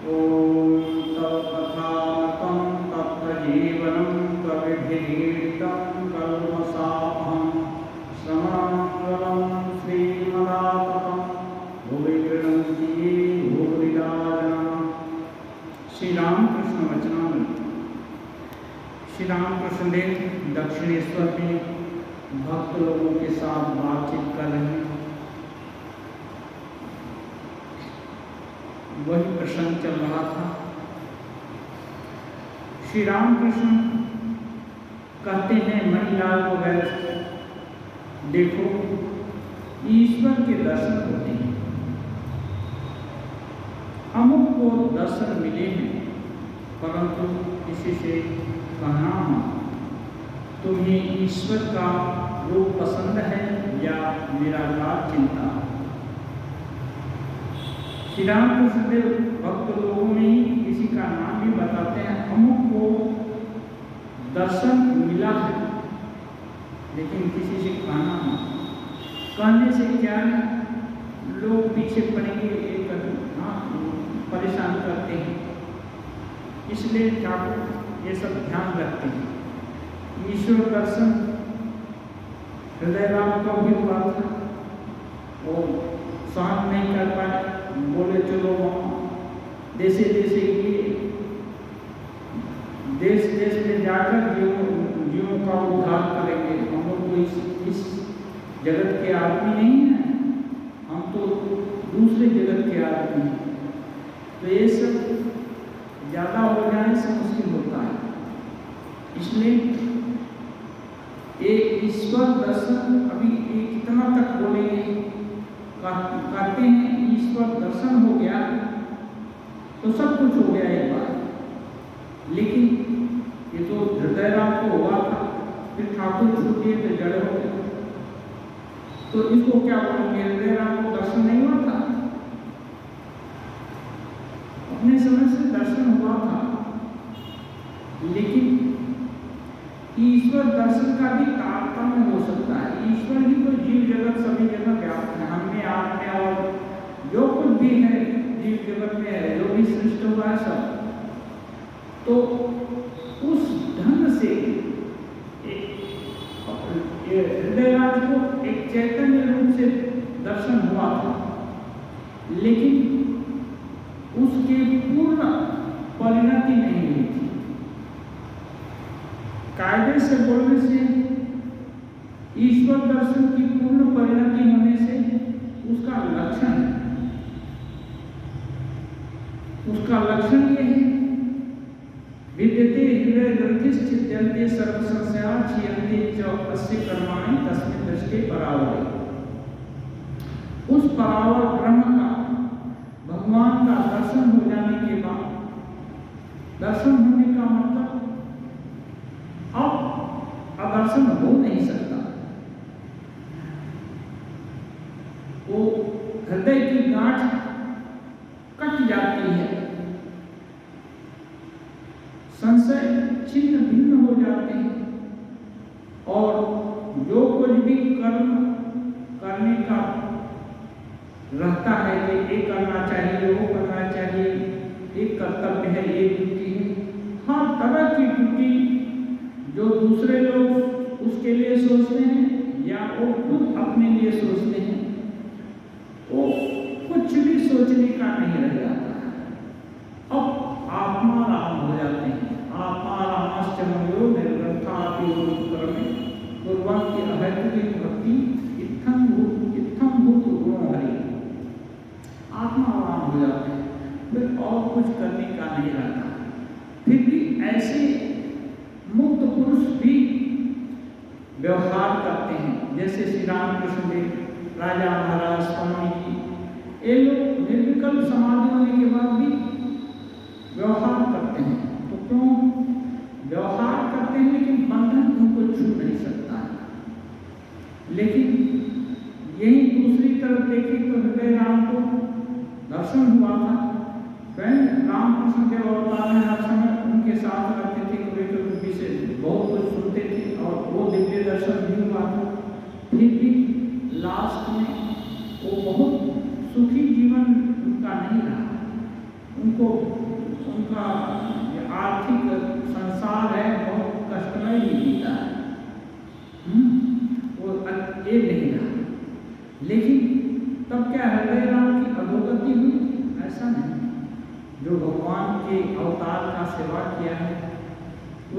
ॐ तत्कथामतं तत्त्वजीवनं कविभिरीडितं कल्मषापहं श्रमणमङ्गलं श्रीमदाततं भुवि गृह्णन्ति ये भूरिदा जनाः। श्री रामकृष्ण वचनामृत। श्री रामकृष्ण देव दक्षिणेश्वर में भक्त लोगों के साथ बातचीत कर रहे हैं। वही प्रसंग चल रहा था। श्री रामकृष्ण कहते हैं मणिलाल को वैसे देखो, ईश्वर के दर्शन होते हैं, अमुक को दर्शन मिले हैं, परंतु किसी से कहना हो तुम्हें ईश्वर का रूप पसंद है या निराकार चिंता। श्री रामकृष्ण देव भक्त लोगों में ही किसी का नाम भी बताते हैं, अमुक को दर्शन मिला है, लेकिन किसी से कहना हो, कहने से क्या है, लोग पीछे पड़ेंगे, एक परेशान करते हैं। इसलिए ठाकुर ये सब ध्यान रखते हैं। ईश्वर दर्शन हृदय राम को भी हुआ था, वो सहन नहीं कर पाए, बोले चलो देशे देशे गए, देश देश में जाकर जीवों का उद्धार करेंगे। हम लोग तो इस जगत के आदमी नहीं हैं, हम तो दूसरे जगत के आदमी हैं। तो ये सब ज़्यादा हो जाने से मुश्किल होता है। इसलिए एक ईश्वर दर्शन अभी कितना तक बोलेंगे, कहते हैं ईश्वर दर्शन हो गया तो सब कुछ हो गया एक बार। लेकिन ये तो हृदय राम को हुआ था, फिर ठाकुर छूटे तो जड़ हो गए, तो इसको क्या बोलेंगे, हृदय राम को दर्शन नहीं हुआ था? अपने समय से दर्शन हुआ था, लेकिन ईश्वर दर्शन का भी तारतम्य हो सकता है। ईश्वर ही तो जीव जगत सभी जगह व्याप्त है, हमें आप में, और जो कुछ भी है जीव जगत में है, जो भी सृष्टि हुआ है सब, तो उस ढंग से हृदय राज को एक चैतन्य रूप से दर्शन हुआ था, लेकिन उसके पूर्ण परिणति नहीं हुई थी। कायदे से बोलने से ईश्वर दर्शन की पूर्ण परिणति होने से उसका लक्षण ये है, विद्यते हृदय ग्रंथिश्चित्यन्ते सर्व संशया क्षीयन्ते च अस्य कर्माणि तस्मिन् दृष्टे परावरे। उस परावर ब्रह्म का, भगवान का दर्शन हो जाने के बाद, दर्शन होने का मतलब अब अदर्शन हो नहीं सकता। वो हृदय की गांठ कट जाती है, संशय छिन्न भिन्न हो जाते हैं, और जो कुछ भी कर्म करने का रहता है कि ये करना चाहिए, वो करना चाहिए, एक कर्तव्य है, ये ड्यूटी है, हर तरह की ड्यूटी जो दूसरे लोग उसके लिए सोचते हैं या वो खुद अपने लिए सोचते हैं, वो कुछ भी सोचने का नहीं रह जाता है। अब आत्मा राम हो जाते हैं। आत्मा रामश्चमयो निर्ग्रंथापि कर्मे कुर्वन्ति अहैतुकी भक्ति इत्थं भूत गुणो हरि। आत्मा राम हो जाते हैं, फिर और कुछ करने का नहीं रहता। फिर भी ऐसे मुक्त पुरुष भी व्यवहार करते हैं, जैसे श्री रामकृष्ण देव, राजा महाराज, स्वामी जी, ये लोग निर्विकल्प समाधि होने के बाद भी व्यवहार करते हैं। तो क्यों व्यवहार करते हैं, लेकिन बंधन उनको छू नहीं सकता है। लेकिन यही दूसरी तरफ देखें तो हृदय राम को दर्शन हुआ था। स्वयं रामकृष्ण देव अवतार में हर समय उनके साथ रहते थे, कभी से बहुत कुछ सुनते थे, और वो दिव्य दर्शन भी हुआ था। फिर भी लास्ट में वो बहुत सुखी जीवन उनका नहीं रहा, उनको उनका आर्थिक संसार है बहुत कष्टमय ही बीता है, वो ये नहीं रहा। लेकिन तब क्या हृदय राम की अधोगति हुई? ऐसा नहीं। जो भगवान के अवतार का सेवा किया है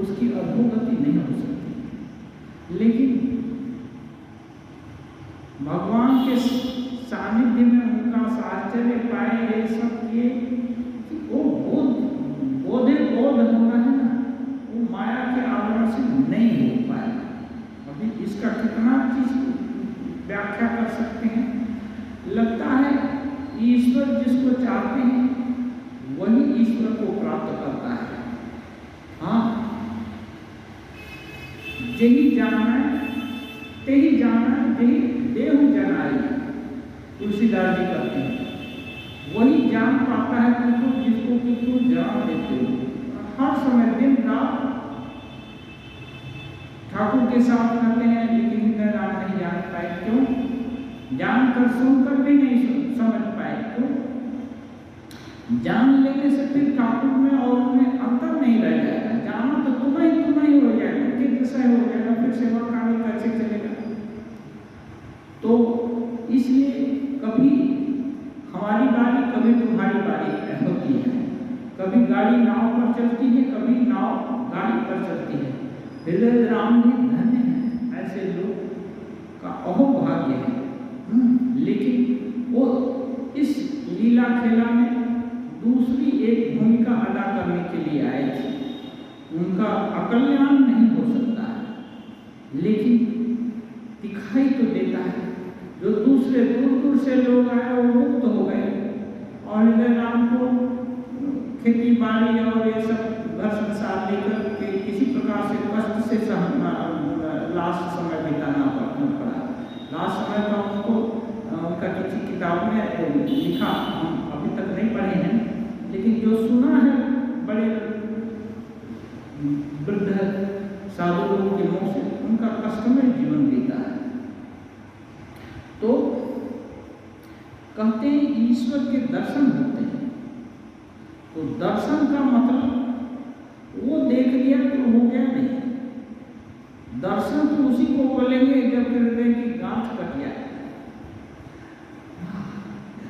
उसकी अधोगति नहीं हो सकती। लेकिन भगवान के सानिध्य में उनका साहचर्य पाए, ये सब किए, वो बोध होना है ना, वो माया के आवरण से नहीं हो पाएगा। अभी इसका कितना चीज व्याख्या कर सकते हैं। लगता है ईश्वर जिसको चाहते हैं वही ईश्वर को प्राप्त करता है। हाँ, यही जाना तेही जाना यही देहु जनाई, तुलसीदास जी कहते हैं। वही जान पाता है बिल्कुल जिसको बिल्कुल जान देते हो। हर समय दिन रात ठाकुर के साथ रहते हैं, लेकिन हृदय राम नहीं जान पाए। क्यों? जानकर सुनकर भी नहीं समझ पाए। क्यों? जान लेने से फिर ठाकुर में और उनमें अंतर नहीं रह जाएगा। जाना तो तुम्हें हो जाएगा, उनके जैसा हो जाएगा, फिर सेवा कार्य कैसे चलेगा? तो इसलिए कभी हमारी बारी, कभी तुम्हारी बारी होती है। कभी गाड़ी नाव पर चलती है, कभी नाव गाड़ी पर चलती है। हृदय राम भी धन्य है, ऐसे लोग का अहोभाग्य है। लेकिन वो इस लीला खेला में दूसरी एक भूमिका अदा करने के लिए आए थे। उनका अकल्याण नहीं हो सकता है, लेकिन दिखाई तो देता है। जो दूसरे दूर से लोग आए वो मुक्त हो गए, और हृदय राम को खेती बाड़ी और ये सब घर संसार लेकर के किसी प्रकार से कष्ट से लास्ट समय बिताना पड़ा। लास्ट समय का उनका किसी किताब में लिखा, हम अभी तक नहीं पढ़े हैं, लेकिन जो सुना है बड़े वृद्ध साधु लोगों के मुंह से, उनका कष्टमय जीवन बीता है। तो कहते हैं ईश्वर के दर्शन होते हैं। तो दर्शन का मतलब वो देख लिया तो हो गया नहीं। दर्शन तो उसी को बोलेंगे जब हृदय की गांठ कट जाए,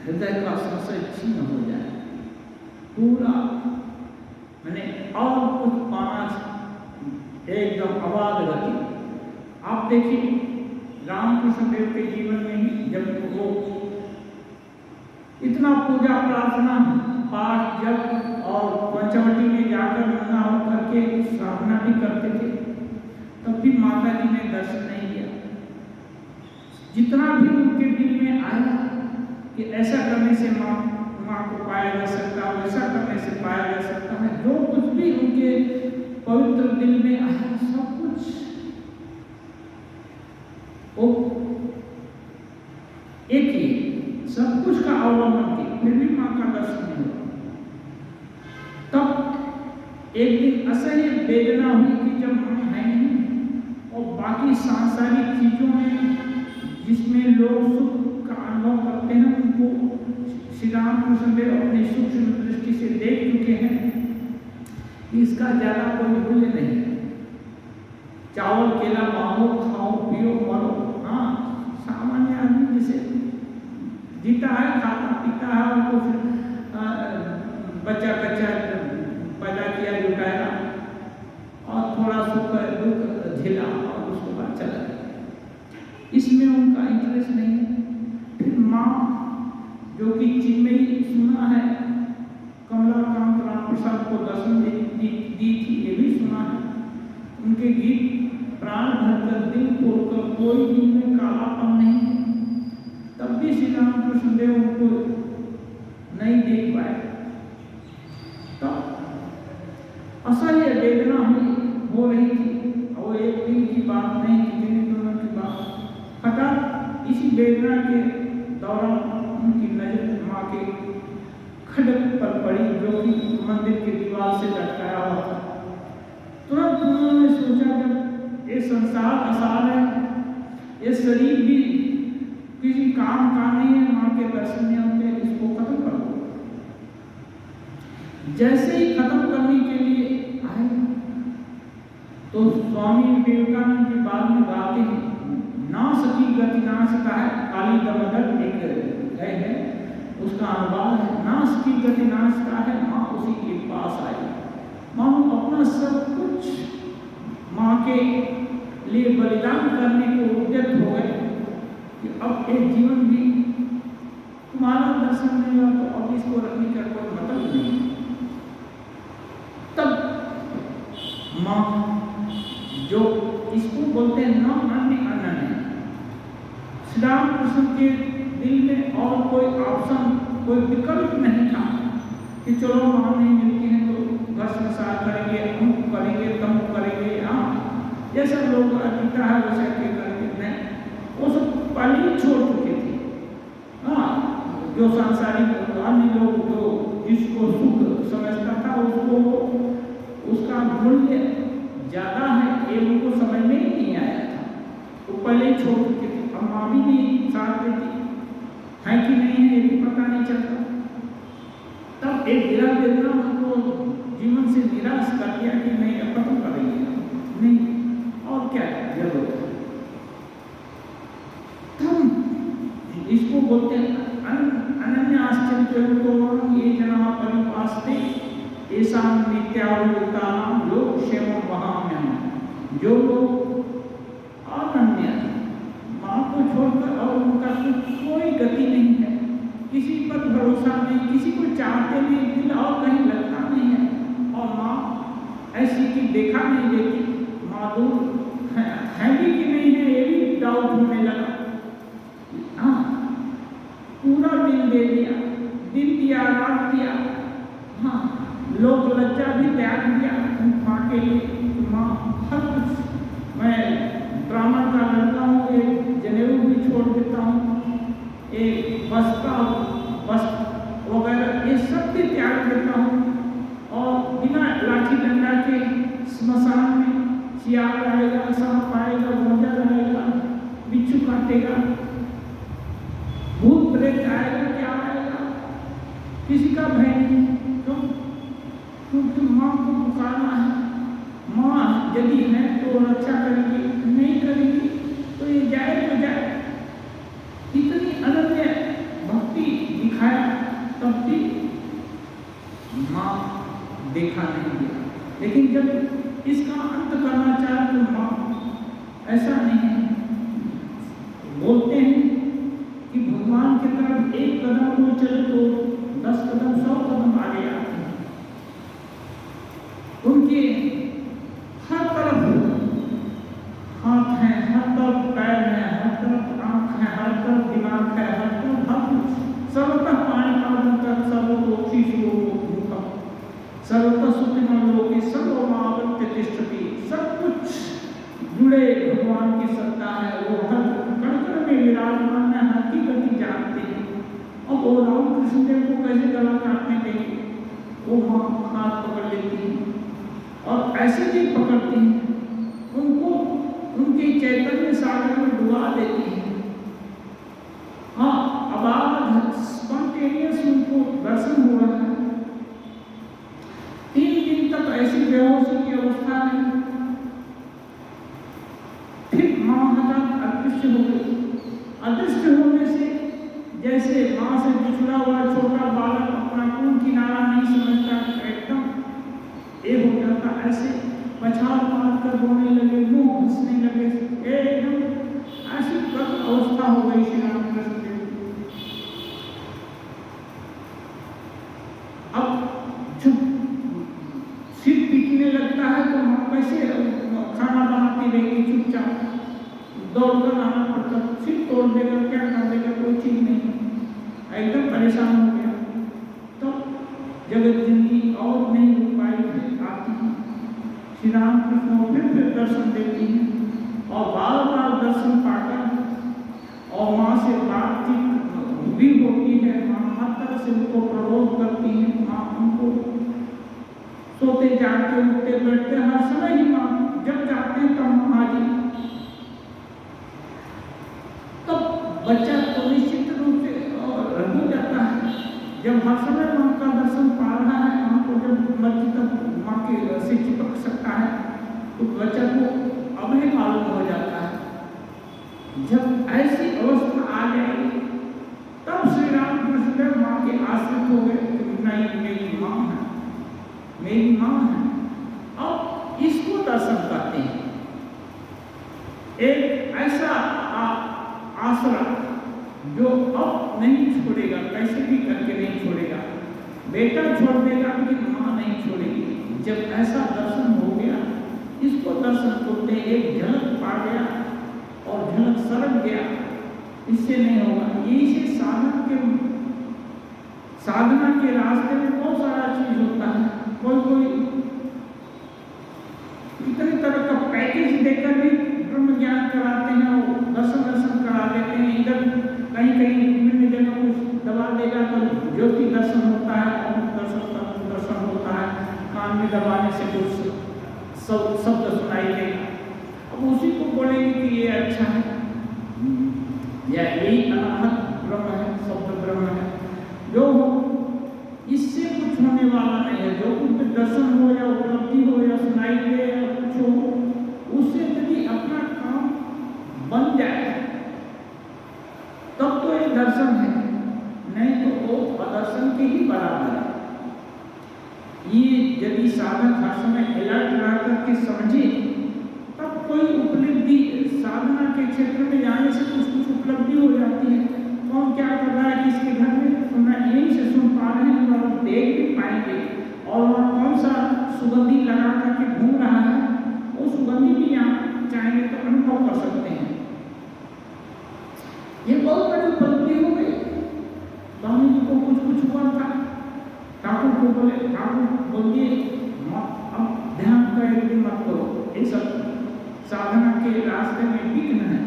हृदय का संशय छीन हो जाए, पूरा मैंने और कुछ पाना एकदम अबाध गति। आप देखिए रामकृष्ण देव के जीवन में ही जब वो इतना पूजा प्रार्थना पाठ जब और पंचवटी में जाकर नंगा होकर के साधना भी करते थे, तब भी माता जी ने दर्शन नहीं दिया। जितना भी उनके दिल में आया कि ऐसा करने से माँ को पाया जा सकता है, वैसा करने से पाया जा सकता है, जो कुछ भी उनके पवित्र दिल में आया, सब कुछ वो एक ही सब कुछ का अवलंबन किया, फिर भी माँ का दर्शन नहीं हुआ। तब एक दिन असह्य वेदना हुई कि जब हम है नहीं और बाकी सांसारिक चीजों में जिसमें लोग सुख का अनुभव करते हैं, उनको श्री रामकृष्ण देव अपनी सूक्ष्म दृष्टि से देख चुके हैं कि इसका ज्यादा कोई मूल्य नहीं। चावल केला मांगो, खाओ पियो मरो। हाँ, सामान्य आदमी जिसे जीता है, खाता पीता है, और कुछ बच्चा कच्चा पैदा किया, जुटाया और थोड़ा सुख दुख झेला और उसके बाद चला गया। इसमें उनका इंटरेस्ट नहीं है। फिर माँ जो कि चिन्मयी सुना है, कमलाकांत राम प्रसाद को दर्शन दी थी, ये भी सुना है। उनके गीत प्राण भरकर दिल तोड़कर कोई दिल में कालापन नहीं है, तब भी श्री रामकृष्ण देव उनको नहीं देख पाए। तब असह्य वेदना हो रही थी, और एक दिन की बात नहीं, कितने दिनों की बात। हठात इसी वेदना के दौरान उनकी नजर माँ के खड्ग पर पड़ी, जो कि मंदिर के दीवार से लटकाया हुआ था। तुरंत उन्होंने सोचा जब ये संसार आसान है, ये शरीर भी किसी काम का नहीं है, माँ के दर्शन नहीं होते, इसको खत्म कर दो। जैसे ही खत्म करने के लिए आए तो स्वामी विवेकानंद जी बाद में गाते हैं, नाश की गति नाश का है, काली दमदर एक है उसका अनुवाद है, नाश की गति नाश का है, माँ उसी के पास आई। मानो अपना सब कुछ माँ के लिए बलिदान करने को उद्यत हो गए कि अब एक जीवन भी तुम्हारा दर्शन नहीं हुआ तो अब इसको रखने का कोई मतलब नहीं। तब माँ जो इसको बोलते हैं न अन्य अनन्य, श्री राम कृष्ण के दिल में और कोई ऑप्शन, कोई विकल्प नहीं था कि चलो माँ नहीं मिलती है तो घर संसार करेंगे, हम करेंगे, तम करेंगे, हाँ जैसा लोग जीता है वैसा के करेंगे। नहीं, वो सब पहले ही छोड़ चुके थे। हाँ, जो सांसारिक अन्य लोग जो जिसको सुख समझता था उसको उसका मूल्य ज्यादा है ये उनको समझ में ही नहीं आया था, तो पहले ही छोड़ चुके थे। अब माँ भी नहीं साथ देती है कि नहीं है ये भी पता नहीं चलता। तब एक गिरा वेदना उनको जीवन से निराश कर दिया कि नहीं अब खत्म करेंगे, नहीं और क्या जरूरत है। तब इसको बोलते हैं अनन्य आश्चर्य को ये जना परिपास्ते ऐसा नित्यावृत्तानाम योग क्षेमम वहाम्यम, जो लोग अनन्य माँ को छोड़कर और उनका कोई गति नहीं है, किसी पर भरोसा नहीं, किसी को चाहते नहीं, दिल और कहीं लगता नहीं है, और माँ ऐसी कि देखा नहीं देती, माँ दूर है भी कि नहीं है ये भी डाउट होने लगा। हाँ, पूरा दिल दे दिया, दिन दिया, रात दिया, हाँ लोग लज्जा भी त्याग दिया माँ के लिए। माँ हर कुछ, मैं ब्राह्मण का लड़का हूँ, एक जनेऊ भी छोड़ देता हूँ, एक बस्ता वस्त्र वगैरह ये सब भी त्याग देता हूँ, और बिना लाठी डंडा के स्मशान में सियार आएगा, सांप आएगा, गोंजा रहेगा, बिच्छू काटेगा, भूत प्रेत आएगा, क्या आएगा, किसी का भय नहीं। क्योंकि माँ को पुकारना है, माँ यदि है तो रक्षा करेगी, नहीं करेगी तो ये जाए तो जाए। इतनी अनन्य भक्ति दिखाया तब भी माँ देखा नहीं गया। लेकिन जब इसका अंत करना चाहे तो माँ ऐसा नहीं है, बोलते हैं कि भगवान की तरफ एक कदम को चले तो 10 कदम 100 कदम आगे आते हैं। उनके हर तरफ हाथ है, हर तरफ पैर है, हर तरफ आंख है, हर तरफ दिमाग है, हर तरफ हर कुछ, सर्वतः पानी पावन तक सर्वतोक्षी शिवोमुखम सर्वतः सुखमय लोके सर्वमावृत्य तिष्ठति। सब कुछ जुड़े भगवान की सत्ता है, वो हर कण कण में विराजमान है, हर की गति जानते हैं। और वो राम कृष्ण देव को कैसे गला काटने देंगे, वो माँ हाथ पकड़ लेती है और ऐसे भी पकड़ती हैं, उनको उनके चैतन्य सागर में डुबा देती हैं। हाँ, अबाध स्पॉन्टेनियस उनको दर्शन हो रहा है। 3 दिन तक ऐसी बेहोशी की अवस्था में फिर माँ हठात अदृश्य हो गई। अदृश्य होने से जैसे माँ से बिछड़ा हुआ छोटा बालक अपना खून किनारा नहीं समझता, एकदम ये हो जाता, ऐसे पछाड़ मार कर रोने लगे, मुंह घुसने लगे, एकदम ऐसी अवस्था हो गई श्री रामकृष्ण देव। अब जब सिर पीटने लगता है तो माँ कैसे खाना बनाती रहेगी, चुपचाप दौड़कर आना पड़ता, सिर तोड़ देगा, क्या कर देगा, कोई चीज नहीं, एकदम परेशान हो गया। तो जगत जिंदगी और नहीं हो पाई, आती है श्री रामकृष्ण फिर दर्शन देती हैं और बार बार दर्शन पाकर और माँ से बातचीत भी होती है। माँ हर तरह से उनको प्रबोध करती है, माँ उनको सोते जागते उठते बैठते हर समय ही माँ जब जाते हैं तब माँ जी। तब बच्चा तो निश्चित रूप से हो जाता है, जब हर समय माँ का दर्शन पा रहा है, माँ को मर्जी तक माँ के से चिपक सकता है, तो बच्चा को अभय मालूम हो जाता है। जब ऐसी अवस्था आ जाएगी तब श्री रामकृष्ण माँ के आश्रित हो गए कि नहीं, मेरी माँ है, मेरी माँ है। अब इसको दर्शन करते हैं। एक ऐसा आसरा जो अब नहीं छोड़ेगा, कैसे भी करके नहीं छोड़ेगा। बेटा छोड़ देगा लेकिन माँ नहीं छोड़ेगी। जब ऐसा दर्शन हो गया, इसको दर्शन करते एक झलक पा गया और झलक सरक गया, इससे नहीं होगा। इसे साधना के रास्ते में बहुत सारा चीज होता है। कोई इतने तरह का पैकेज देकर भी ब्रह्म ज्ञान कराते हैं और दर्शन करा देते हैं। इधर कहीं विभिन्न जगह कुछ दबा देगा तो ज्योति दर्शन होता है, दर्शन होता है, कान में दबाने से कुछ शब्द सुनाई देगा। अब उसी को बोलेंगे कि ये अच्छा है या यही अनाहत ब्रह्म है, शब्द ब्रह्म है। जो हो इससे कुछ होने वाला नहीं है। जो कुछ दर्शन हो या उपलब्धि हो या सुनाई दे या कुछ हो, उससे यदि अपना काम बन जाए तब तो एक दर्शन है, नहीं तो वो अदर्शन के ही बराबर है। ये यदि साधक हर समय अलर्ट रह करके समझे तब कोई उपलब्धि, साधना के क्षेत्र में जाने से कुछ उपलब्धि हो जाती है। कौन क्या कर रहा है किसके घर में, सुनना यहीं से सुन पा रहे हैं और देख भी पाएंगे। और वहाँ कौन सा सुगंधी लगा करके घूम रहा है, वो सुगंधी भी यहाँ चाहेंगे तो अनुभव कर सकते हैं। ये बहुत बड़ी उपलब्धि हो गई। स्वामी जी को कुछ हुआ था, ठाकुर को बोले, ठाकुर बोलिए अब ध्यान का एक दिन मत करो, ये सब साधना के रास्ते में विघ्न है,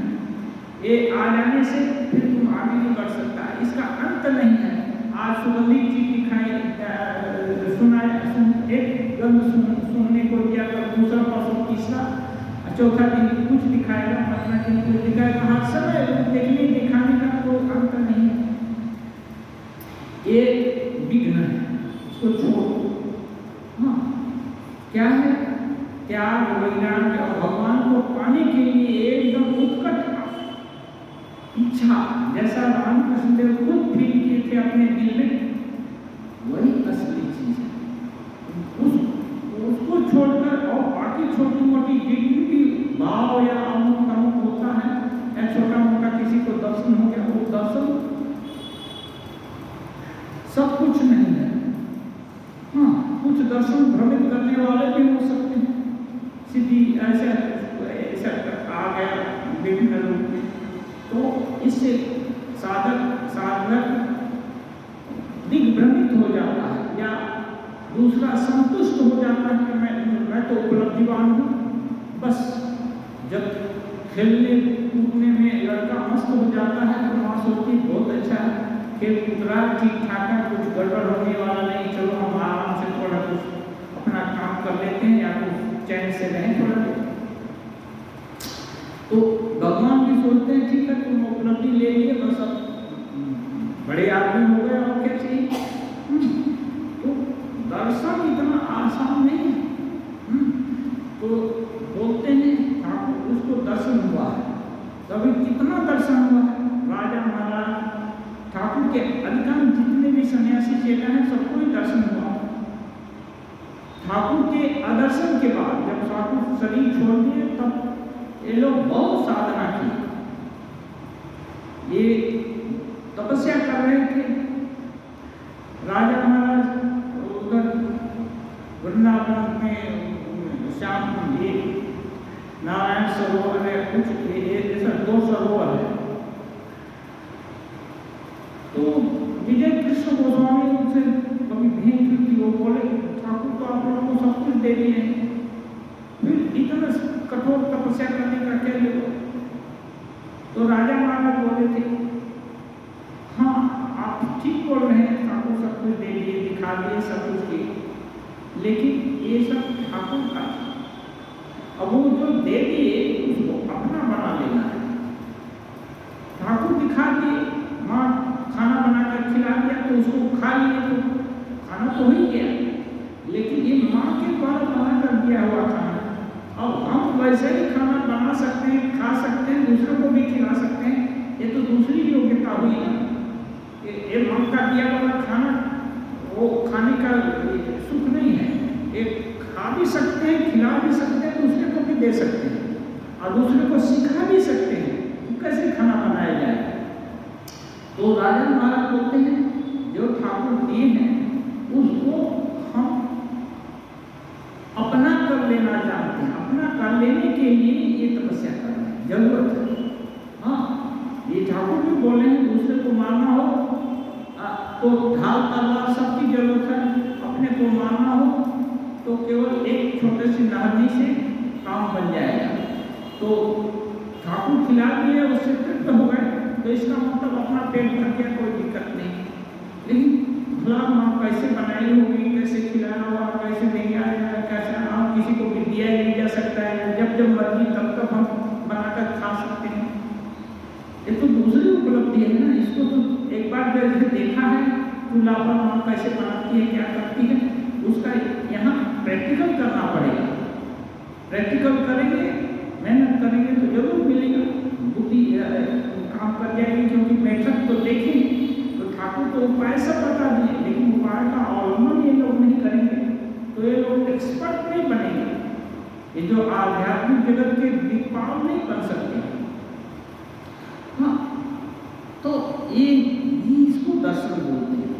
ये आ जाने से फिर तुम आगे नहीं बढ़ सकता, इसका अंत नहीं है। आज सुगंधी चीज दिखाई एक गंध सुनने को दिया, दूसरा परसों तीसरा चौथा दिन कुछ दिखाएगा, पांचवा दिन कुछ दिखाएगा। हर समय देखने दिखाने का कोई अंत नहीं है, ये विघ्न है, इसको छोड़ो। हाँ, क्या है त्याग, वैराग्य और भगवान को पाने के लिए एकदम उत्कट इच्छा, जैसा रामकृष्ण देव खुद फील किए थे अपने दिल में, वही असली चीज है। उसको छोड़कर और बाकी छोटी मोटी जितनी भी भाव या अमुक होता है या छोटा मोटा किसी को दर्शन हो गया, वो दर्शन सब कुछ नहीं है। हाँ, कुछ दर्शन भ्रमित करने वाले भी हो सकते हैं, सिद्धि ऐसा आ गया विभिन्न रूप में, तो इससे साधक दिग्भ्रमित हो जाता है या दूसरा संतुष्ट हो जाता है कि मैं तो उपलब्धिवान हूँ। बस जब खेलने कूदने में लड़का मस्त हो जाता है तो माँ सोचती बहुत अच्छा है, खेल कूद रहा ठीक ठाक है, कुछ गड़बड़ होने वाला नहीं, चलो हम आराम से थोड़ा कुछ अपना काम कर लेते हैं या कुछ चैन से रहें थोड़ा देर। तो भगवान भी सोचते हैं ठीक है तुम उपलब्धि ले लिए, बस अब बड़े आदमी हो गए और क्या चाहिए। तो दर्शन इतना आसान नहीं है। तो बोलते हैं ठाकुर उसको दर्शन हुआ है, कभी कितना दर्शन हुआ है। राजा महाराज ठाकुर के अधिकांश जितने भी सन्यासी चेला हैं सबको ही दर्शन हुआ। ठाकुर के अदर्शन के बाद जब ठाकुर शरीर छोड़ दिए तब ये लोग बहुत साधना की, ये तपस्या कर रहे थे। राजा महाराज उधर वृंदावन में श्याम ये नारायण सरोवर है, कुछ ऐसा 2 सरोवर है। तो विजय कृष्ण गोस्वामी उनसे कभी भेंट हुई थी, वो बोले ठाकुर तो आप लोगों को सब कुछ दे दिए, फिर इतना कठोर तपस्या करने का क्या जरूरत। तो राजा महाराज बोले थे हाँ आप ठीक बोल रहे हैं, ठाकुर सब कुछ दे दिए, दिखा दिए, सब कुछ किए, लेकिन ये सब ठाकुर का, अब वो जो दे दिए उसको अपना बना लेना है। ठाकुर दिखा दिए, माँ खाना बनाकर खिला दिया तो उसको खा लिए, तो खाना तो हो ही गया, लेकिन ये किया हुआ खाना, अब हम वैसे ही खाना बना सकते हैं, खा सकते हैं, दूसरों को भी खिला सकते हैं, ये तो दूसरी योग्यता हुई ना। ये मन का दिया हुआ खाना वो खाने का सुख नहीं है। एक खा भी सकते हैं, खिला भी सकते हैं, दूसरे को भी दे सकते हैं और दूसरे को सिखा भी सकते हैं कैसे खाना बनाया जाए। तो राजा महाराज बोलते हैं जो ठाकुर दिए हैं उसको हम अपना कर लेना चाहते हैं, अपना कर लेने के लिए ये तपस्या करना है, जरूरत है। हाँ, ये ठाकुर भी बोले हैं दूसरे को मारना हो तो ढाल तलवार सबकी जरूरत है, अपने को मारना हो तो केवल एक छोटे सी नहरनी से काम बन जाएगा। तो ठाकुर खिला दिए, उससे तृप्त हो गए तो इसका मतलब अपना पेट भर गया, कोई दिक्कत नहीं। लेकिन भला माँ कैसे बनाई होगी, कैसे खिलाया हुआ, कैसे नहीं आया, कैसे आम किसी को भी दिया ही नहीं जा सकता है, जब जब मर्जी तब तक हम बनाकर खा सकते हैं। ये तो दूसरी उपलब्धि है ना, इसको तो एक बार जैसे देखा है चूल्हा पर माँ कैसे बनाती है, क्या करती है, उसका यहाँ प्रैक्टिकल करना पड़ेगा। प्रैक्टिकल करेंगे, मेहनत करेंगे तो जरूर मिलेगा, बुद्धि काम कर जाएगी। क्योंकि मेथड तो देखें तो ठाकुर तो उपाय सब बता दिए, लेकिन उपाय का अवलंबन ये लोग नहीं करेंगे तो ये लोग एक्सपर्ट नहीं बनेंगे। ये जो आध्यात्मिक जगत के दिक्पाल नहीं बन सकते। हाँ, तो ये इसको दर्शन बोलते हैं।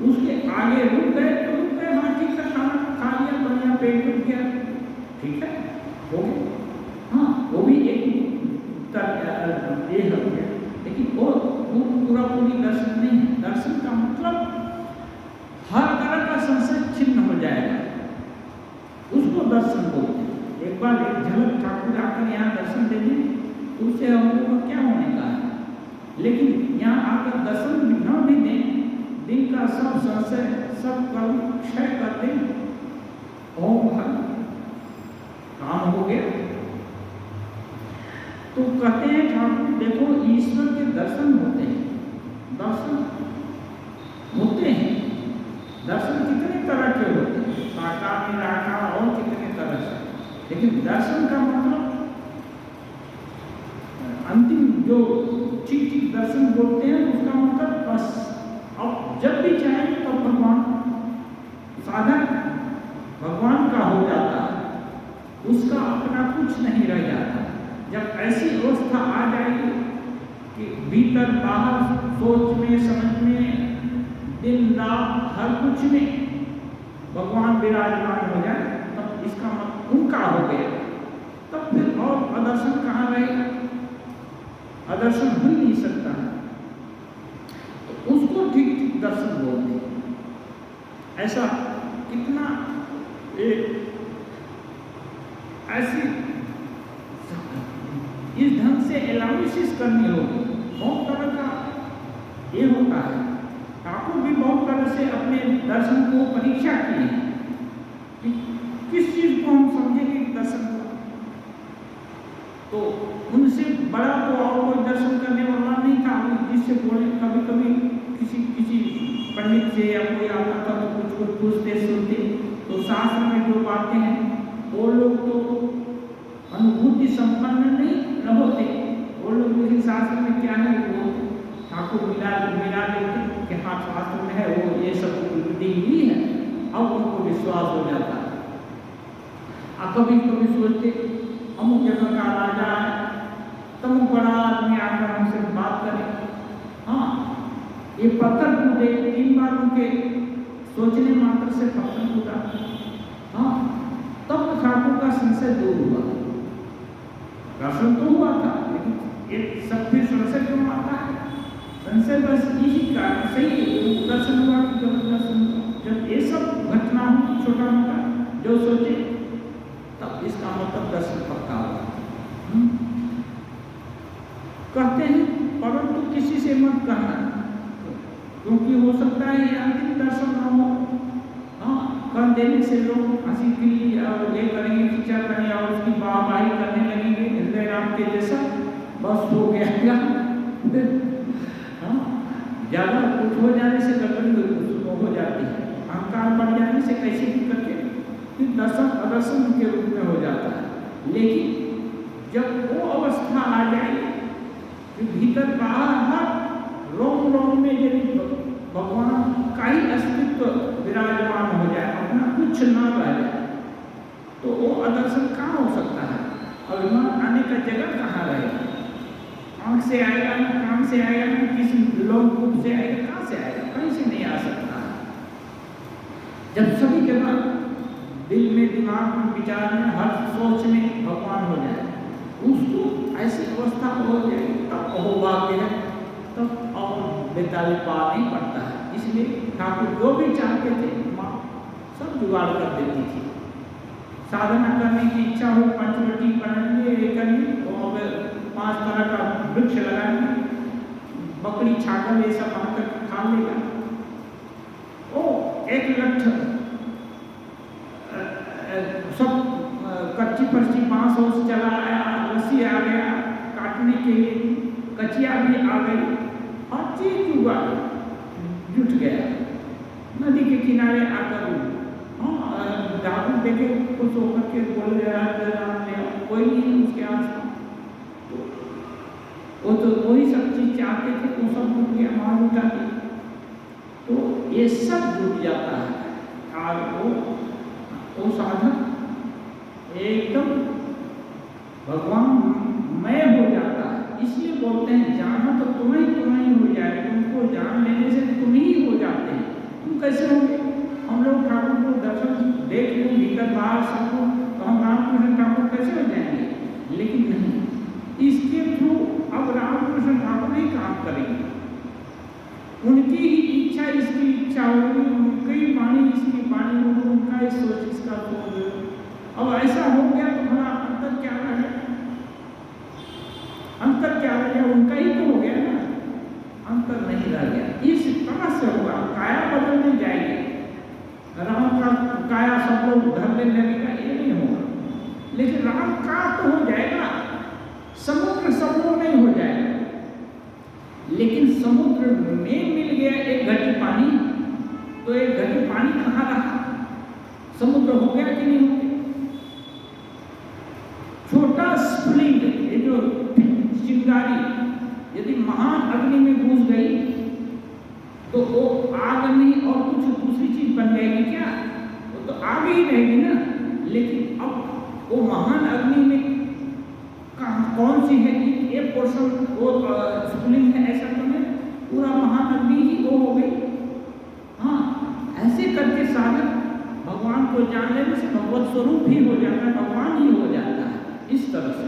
उसके आगे रुक गए तो रुक गए, हाँ ठीक है, खाना खा लिया, बढ़िया पेट रुक गया, ठीक है, हो गया। हाँ, वो भी एक ये हो गया, लेकिन वो पूरा पूरी दर्शन नहीं है। दर्शन का मतलब हर तरह का संशय छिन्न हो जाएगा, उसको दर्शन बोलते हैं। एक बार एक झलक ठाकुर आकर यहाँ दर्शन दे दें, उससे हम लोगों को क्या होने का है। लेकिन यहाँ आकर दर्शन न भी दें, दिन का सब संशय सब कर्म क्षय कर दें, ओम हर काम हो गया। तो कहते हैं ठाकुर देखो ईश्वर के दर्शन होते हैं, दर्शन होते हैं। दर्शन कितने तरह के होते हैं, साकार निराकार और कितने तरह से, लेकिन दर्शन का मतलब अंतिम जो ठीक दर्शन बोलते हैं उसका मतलब बस अब जब भी चाहे तब भगवान साधक भगवान का हो जाता है, उसका अपना कुछ नहीं रह जाता। जब ऐसी अवस्था आ जाएगी कि भीतर बाहर सोच में समझ में दिन रात हर कुछ में भगवान विराजमान हो जाए, तब इसका मतलब उनका हो गया। तब फिर और अदर्शन कहाँ रहेगा, अदर्शन हो नहीं सकता है। तो उसको ठीक दर्शन बोलते हैं। ऐसा कितना ऐसी इस ढंग से एनालिसिस करनी होगी। बहुत तरह का ये होता है, ठाकुर भी बहुत तरह से अपने दर्शन को परीक्षा किए कि किस चीज को हम समझेंगे दर्शन को। तो उनसे बड़ा तो और कोई दर्शन करने वाला नहीं था, जिससे बोले कभी कभी किसी पंडित से या कोई आता था तो कुछ पूछते सुनते, तो शास्त्र में जो बातें हैं वो लोग तो अनुभूति संपन्न नहीं न होते, वो लोग लेकिन शास्त्र में क्या है वो ठाकुर मिला देते कि हाँ शास्त्र में है, वो ये सब दी हुई है, अब उनको विश्वास हो जाता है। अब कभी कभी सोचते अमुक जगह का राजा है, तमुक बड़ा आदमी आकर हमसे बात करे, हाँ ये पत्थर कूदे, 3 बार उनके सोचने मात्र से पत्थर कूदा, हाँ तब तो ठाकुर का संशय दूर हुआ। दर्शन तो हुआ था, लेकिन ये सब फिर संशय क्यों आता है, संशय बस यही कारण सही दर्शन हुआ कि गलत दर्शन हुआ। जब ये सब घटना हुई छोटा मोटा जो सोचे, तब इसका मतलब दर्शन पक्का हुआ। कहते हैं परंतु किसी से मत कहना, क्योंकि हो सकता है ये अंतिम दर्शन न हो। हाँ, कर देने से लोग हंसी खिली और ये करेंगे, खिंचा करेंगे और उसकी वाहवाही करने लगेंगे हृदय राम के जैसा, बस हो गया। हाँ, ज़्यादा कुछ हो जाने से गड़बड़ी हो जाती है, अहंकार बढ़ जाने से कैसे भी करके फिर दर्शन प्रसन्न के रूप में हो जाता है। लेकिन जब वो अवस्था आ जाए कि भीतर बाहर हर रोम रोम में यदि भगवान का ही अस्तित्व विराजमान हो जाए, अपना कुछ ना रह जाए, तो वो अदर्शन कहाँ हो सकता है? अभिमान आने का जगह कहाँ रहेगा? आँख से आएगा ना, कान से आएगा ना, किसी लोग रूप से आएगा, कहाँ से आएगा? कहीं से नहीं आ सकता। जब सभी के बाद दिल में, दिमाग में, विचार में, हर सोच में भगवान हो जाए, उसको ऐसी अवस्था हो जाए, तब अहोभाग्य है, तब और बेताली पार नहीं पड़ता है। इसलिए ठाकुर जो भी चाहते थे माँ सब जुगाड़ कर देती थी। साधना करने की इच्छा हो, पंचवटी बनाएंगे, ये करेंगे, और 5 तरह का वृक्ष लगाएंगे, बकरी छागल ये सब आकर खा लेगा। ओ एक लठ सब कच्ची पर्ची बांस उस चला आया, रस्सी आ गया काटने के लिए, कचिया भी आ गई, हर चीज जुट गया। नदी के किनारे आकर ठाकुर देखे खुश होकर के बोल रहा है, कोई नहीं उसके आसपास, वो तो वही सब चीज चाहते थे, वो सब जुट गया, मार उठा के, तो ये सब जुट जाता है। और वो साधक एकदम भगवान मय हो जाता है। इसलिए बोलते हैं जाना तो तुम्हें हो जाए, तुमको जान लेने से तुम ही हो जाते हैं। तुम कैसे होंगे? हम लोग ठाकुर को दर्शन देख लें भीतर बाहर सबको, तो हम रामकृष्ण ठाकुर कैसे हो जाएंगे? लेकिन नहीं, इसके थ्रू अब रामकृष्ण ठाकुर ही काम करेंगे। उनकी ही इच्छा इसकी इच्छा होगी, उनकी वाणी इसकी वाणी होगी, उनका ही सोच इसका सोच। अब ऐसा हो गया तो हमारा अंतर क्या रह गया? अंतर क्या रह गया? उनका ही तो हो गया ना, अंतर नहीं रह गया। इस तरह से होगा, काया बदलने जाएगी, राम का काया सब लोग धरने लगेगा, ये नहीं होगा। लेकिन राम का तो हो जाएगा, समुद्र सब लोग नहीं हो जाएगा। लेकिन समुद्र में मिल गया एक घटी पानी, तो एक घटी पानी कहाँ रहा? समुद्र हो गया कि नहीं हो गया? छोटा स्फुलिंग, ये जो चिंगारी यदि महान अग्नि में घुस गई तो वो आग नहीं और कुछ दूसरी चीज बन जाएगी क्या? वो तो आग ही रहेगी ना। लेकिन अब वो महान अग्नि में कौन सी है? ये पोर्शन वो स्फुलिंग है, ऐसा तो नहीं, पूरा महान अग्नि ही वो हो गई। हाँ, ऐसे करके साधक भगवान को जान लेने से भगवत स्वरूप ही हो जाता है, भगवान ही हो जाता है इस तरह से,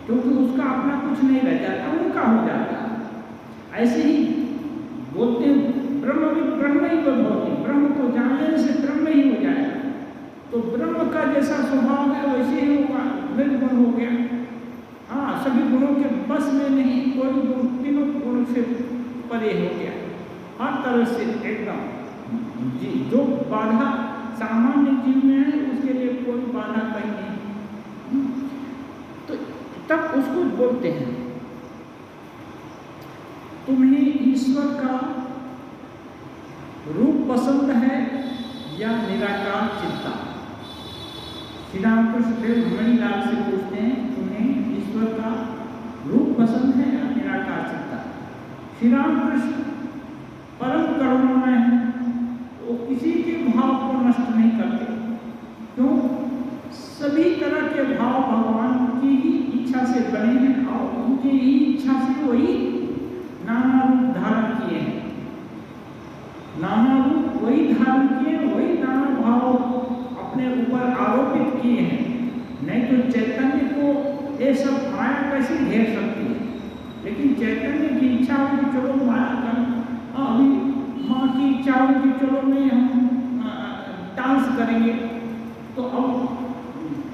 क्योंकि उसका अपना कुछ नहीं रह जाता, उनका हो जाता है। ऐसे ही बोलते हैं ब्रह्म ही भवति, ब्रह्म को जान लेने से ब्रह्म ही हो जाएगा। तो ब्रह्म का जैसा स्वभाव है वैसे ही होगा, निर्गुण हो गया। हाँ, सभी गुणों के बस में नहीं, कोई गुण तीनों गुणों से परे हो गया, हर तरह से एकदम जी। जो बाधा सामान्य जीव में है उसके लिए कोई बाधा कहीं नहीं, तो तब उसको बोलते हैं तुम्हें ईश्वर का रूप पसंद है या निराकार चिंता? श्री रामकृष्ण देव मणिलाल से पूछते हैं तुम्हें ईश्वर का रूप पसंद है या निराकार चिंता? श्री रामकृष्ण परम करुणामय है, वो किसी के भाव को नष्ट नहीं करते। क्यों? सभी तरह के भाव भगवान की ही इच्छा से बने हैं और उनकी ही इच्छा से वही नाना रूप धारण किए हैं, नाना रूप वही धारण किए, वही नाना भाव अपने ऊपर आरोपित किए हैं। नहीं तो चैतन्य को ये सब माया कैसे घेर सकती है? लेकिन चैतन्य की इच्छा हो कि चलो माया कर, अभी माँ की इच्छा हो कि चलो में हम डांस करेंगे, तो अब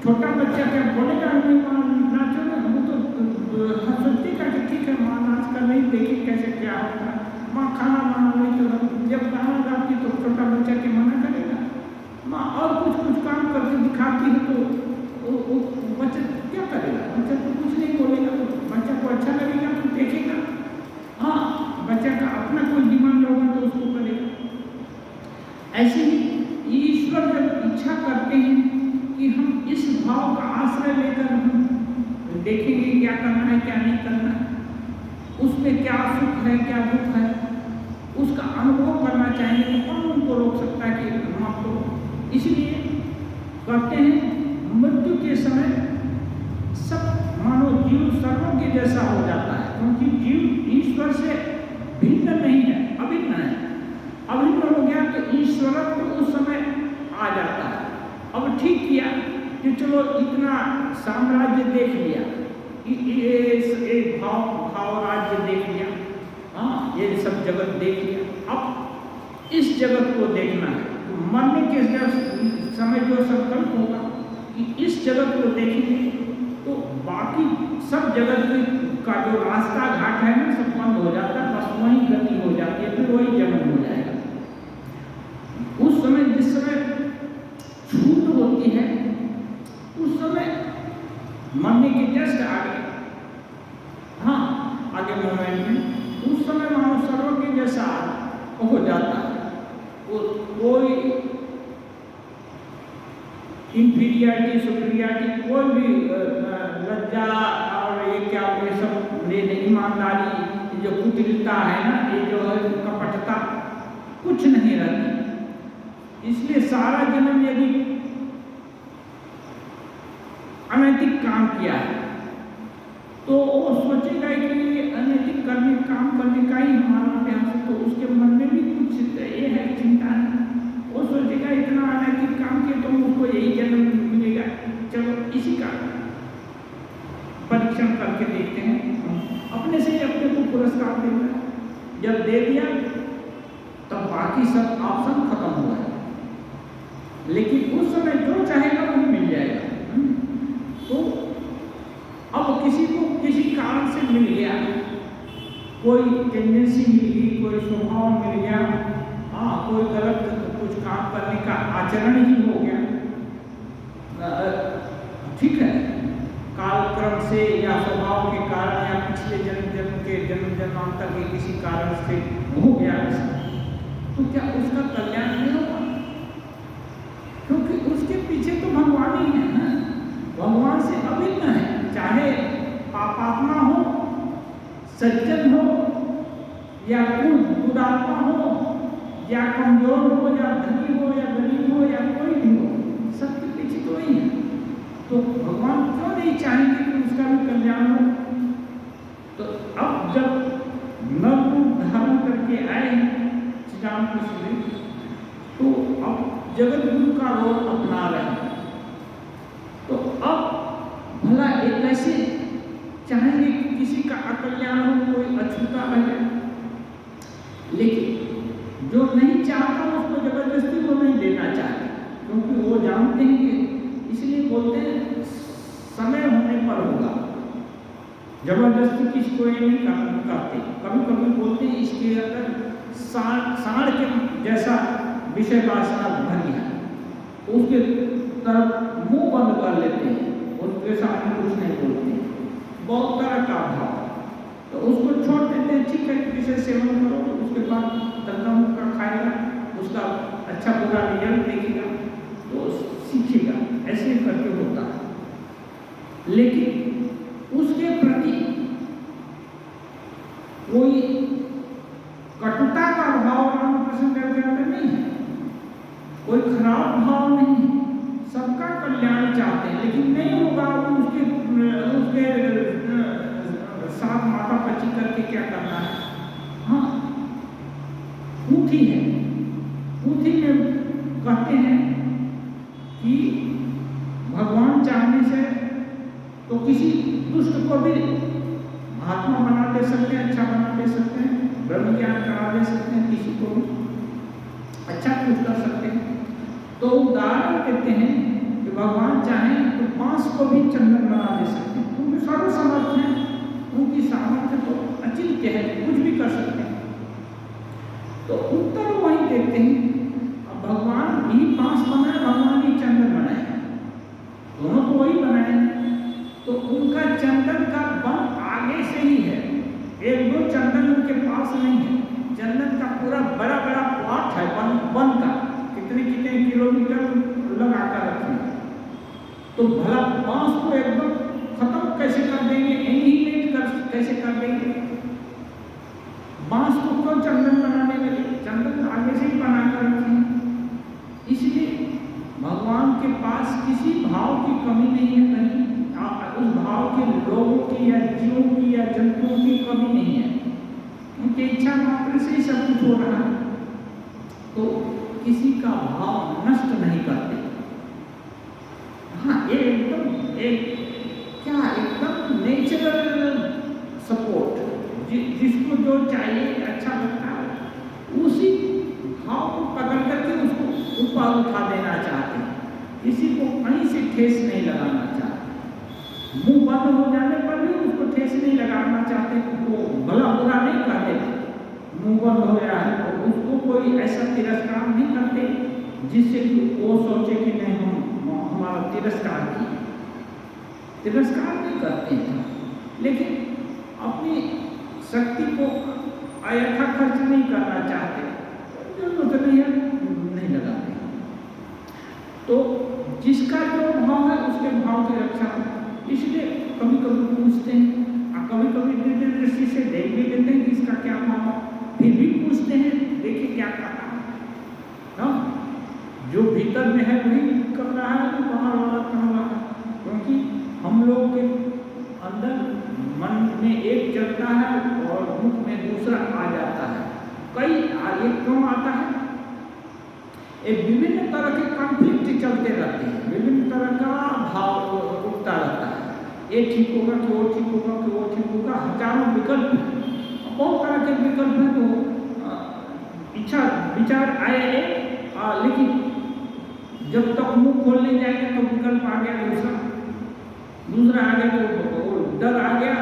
छोटा बच्चा क्या बोलेगा? हमें माँ नाचो ना, हम तो सोचते का कि ठीक है माँ नाच कर नहीं, देखिए कैसे क्या होता है। माँ खाना बना रही तो जब गाना गाती तो छोटा बच्चा के मना करेगा। माँ और कुछ काम करके दिखाती है तो वो बच्चा क्या करेगा? बच्चा तो कुछ नहीं बोलेगा, तो बच्चा को अच्छा लगेगा तो देखेगा। हाँ, बच्चा का अपना कोई डिमांड होगा तो उसको करेगा। ऐसे ही ईश्वर जब इच्छा करते हैं कि हम लेकर हम देखेंगे क्या करना है क्या नहीं करना है, उसमें क्या सुख है क्या दुख है, उसका अनुभव करना चाहेंगे तो कौन उनको रोक सकता है कि हम आपको। इसलिए कहते हैं मृत्यु के समय सब मानो जीव सर्वज्ञ जैसा हो जाता है, क्योंकि जीव ईश्वर से भिन्न नहीं है, अभिन्न है। अभिन्न हो गया तो ईश्वरत्व तो उस समय आ जाता है। अब ठीक किया कि चलो इतना साम्राज्य देख लिया, ये भाव राज्य देख लिया, हाँ ये सब जगत देख लिया, अब इस जगत को देखना है। तो मरने के समय जो संकल्प होगा कि इस जगत को देखेंगे तो बाकी सब जगत का जो रास्ता घाट है ना सब बंद हो जाता है, बस वही गति हो जाती है, फिर वही जन्म हो जाएगा। उस समय जिस समय छूट होती है उस समय मरने के जस्ट आगे, हाँ आगे मोमेंट में उस समय मानो सर्वज्ञ जैसा हो जाता है। कोई इंफीरियरिटी सुपीरियरिटी कोई भी लज्जा और ये क्या ये सब ईमानदारी जो कुटिलता है ना, ये जो कपटता कुछ नहीं रहती। इसलिए सारा जन्म यदि अनैतिक काम किया है तो वो सोचेगा कि अनैतिक काम करने का ही हमारा अभ्यास है, तो उसके मन में भी कुछ ये है चिंता है। वो सोचेगा इतना अनैतिक काम किया तो उसको यही जन्म मिलेगा, चलो इसी का परीक्षण करके देखते हैं, अपने से ही अपने को पुरस्कार देना। जब दे दिया तब बाकी सब ऑप्शन खत्म हुआ है, लेकिन उस समय जो चाहेगा वही मिल जाएगा। तो अब किसी को किसी कारण से मिल गया, कोई टेंडेंसी मिल गई, कोई स्वभाव मिल गया, हाँ कोई गलत कुछ काम करने का आचरण ही हो गया, ठीक है, कालक्रम से या स्वभाव के कारण या पिछले जन्मांतर के किसी कारण से हो गया, तो क्या उसका कल्याण नहीं होगा? क्योंकि उसके पीछे तो भगवान ही है ना, भगवान से अभिन्न है। चाहे पापात्मा हो, सज्जन हो या बुद्धात्मा हो या कमजोर हो या धनी हो या गरीब हो या कोई भी हो, सबके पीछे तो वही है। तो भगवान क्यों नहीं चाहेंगे कि उसका भी कल्याण हो? तो अब जब नव रूप धारण करके आए श्री रामकृष्ण, तो अब जगत गुरु का रोल अपना रहे हैं। तो अब भला एक ऐसे चाहेंगे कि किसी का अकल्याण हो, कोई अछूता रहे, लेकिन जो नहीं चाहता उसको जबरदस्ती वो नहीं देना चाहते, क्योंकि वो जानते हैं कि इसलिए बोलते हैं समय होने पर होगा, जबरदस्ती किसको ये नहीं करते। कभी कभी बोलते हैं इसके अंदर साढ़ के जैसा विषय वासना भर गया, उसके तरफ मुंह बंद कर लेते हैं, उसके सामने कुछ नहीं बोलते, बहुत तरह का भाव, तो उसको छोड़ देते हैं, ठीक है विषय सेवन करो, उसके बाद तंका मुक्का खाएगा, उसका अच्छा बुरा रिजल्ट देखेगा तो सीखेगा, ऐसे करके होता है। लेकिन उसके प्रति कोई कटुता का भाव रामकृष्ण देव के अंदर नहीं है, कोई खराब भाव नहीं है, सबका कल्याण चाहते हैं, लेकिन नहीं होगा उसके साथ माता पची करके क्या करना है। हाँ ऊठी है, ऊठी में कहते हैं कि भगवान चाहने से तो किसी दुष्ट को भी महात्मा बना दे सकते हैं, अच्छा बना दे सकते हैं, ब्रह्म ज्ञान करा दे सकते हैं, किसी को भी अच्छा कुछ कर सकते हैं। तो उदाहरण कहते हैं कि भगवान चाहें तो बांस को भी चंदन बना दे सकते हैं, उनके सर्वसमर्थ हैं, उनकी सामर्थ्य तो अचिंत्य है, कुछ भी कर सकते हैं। तो उत्तर वही देते हैं, अब भगवान भी बांस बनाए, भगवान ही चंदन बनाए, दोनों तो वही बनाए, तो उनका चंदन का वन आगे से ही है, एक दो चंदन उनके पास नहीं है, चंदन का पूरा बड़ा बड़ा प्लॉट है वन का, कितने कितने किलोमीटर लगा कर रखे। तो भला बांस को एक बांस को क्यों चंदन बनाने लगे? चंदन आगे से ही बना कर रखे हैं। इसलिए भगवान के पास किसी भाव की कमी नहीं है, कहीं उस भाव के लोगों की या जीवों की या जंतुओं की कमी नहीं है। उनकी इच्छा मात्र से ही सब कुछ हो रहा है, तो किसी का भाव नष्ट नहीं करते। हाँ, ये एकदम नेचुरल सपोर्ट, जिसको जो चाहिए अच्छा लगता है उसी भाव को पकड़ करके उसको ऊपर उठा देना चाहते हैं, किसी को कहीं से ठेस नहीं लगाना चाहते। मुंह बंद हो जाने पर भी उसको ठेस नहीं लगाना चाहते, वो भला बुरा नहीं कहते, मुंह बंद हो गया है तो उसको कोई ऐसा तिरस्कार नहीं करते जिससे वो सोचे कि नहीं हम हमारा तिरस्कार नहीं करते हैं। लेकिन अपनी शक्ति को अयथा खर्च नहीं करना चाहते, जरूरत नहीं लगाते। तो जिसका जो भाव है उसके भाव की रक्षा हो, इसलिए कभी कभी पूछते हैं और कभी कभी दिव्य दृष्टि से देख भी लेते हैं कि इसका क्या भाव है, फिर भी पूछते हैं देखिए क्या करना है। जो भीतर में है वही कर रहा है, तो बाहर वाला कहाँ रहा, क्योंकि हम लोग के अंदर मन में एक चलता है और मुख में दूसरा आ जाता है। कई आगे क्यों आता है? एक विभिन्न तरह के कॉन्फ्लिक्ट चलते रहते हैं, विभिन्न तरह का भाव उठता रहता है, ये ठीक होगा कि वो ठीक होगा कि वो ठीक होगा, हजारों विकल्प हैं, बहुत तरह के विकल्प हैं। तो इच्छा विचार आए लेकिन जब तक मुंह खोलने जाएंगे तो विकल्प आ गया दूसरा आ गया, तो डर आ गया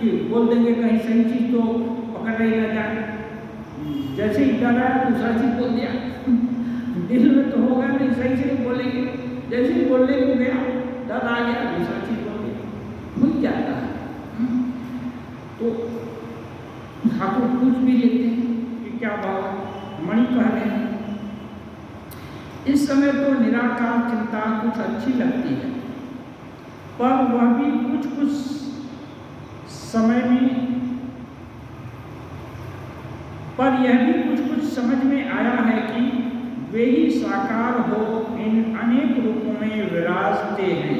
कि बोल देंगे कहीं सही चीज तो पकड़ नहीं ना जाए, जैसे ही डर आया दूसरा चीज बोल दिया, दिल में तो होगा नहीं, सही से नहीं बोलेंगे, जैसे ही बोलने को गया डर आ गया दूसरा चीज बोल दिया, भूल जाता है। तो ठाकुर पूछ भी लेते हैं कि क्या भाव है। मणि कह रहे हैं इस समय तो निराकार चिंता कुछ अच्छी लगती है, पर वह भी कुछ समय में, पर यह भी कुछ समझ में आया है कि वे ही साकार हो इन अनेक रूपों में विराजते हैं।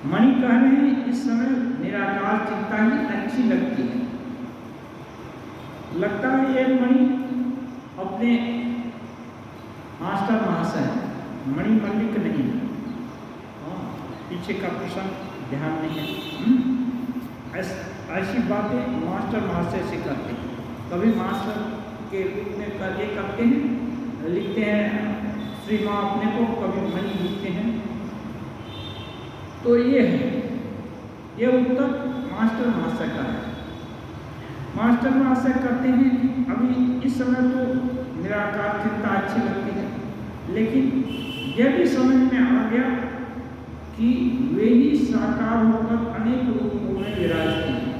मणि कह रहे हैं इस समय निराकार चिंता ही अच्छी लगती है। लगता है ये मणि अपने मास्टर महाशय, मणि मल्लिक नहीं, पीछे का प्रसंग ध्यान नहीं है। ऐसी बातें मास्टर महाशय से करते हैं, कभी मास्टर के रूप में ये करते हैं, लिखते हैं श्री माँ अपने को, कभी मणि लिखते हैं। तो ये है, ये उत्तर मास्टर महाशय का है। मास्टर महाशय कहते हैं कि अभी इस समय तो निराकार चिंता अच्छी लगती है, लेकिन यह भी समझ में आ गया कि वे ही साकार होकर अनेक रूपों में विराजते हैं।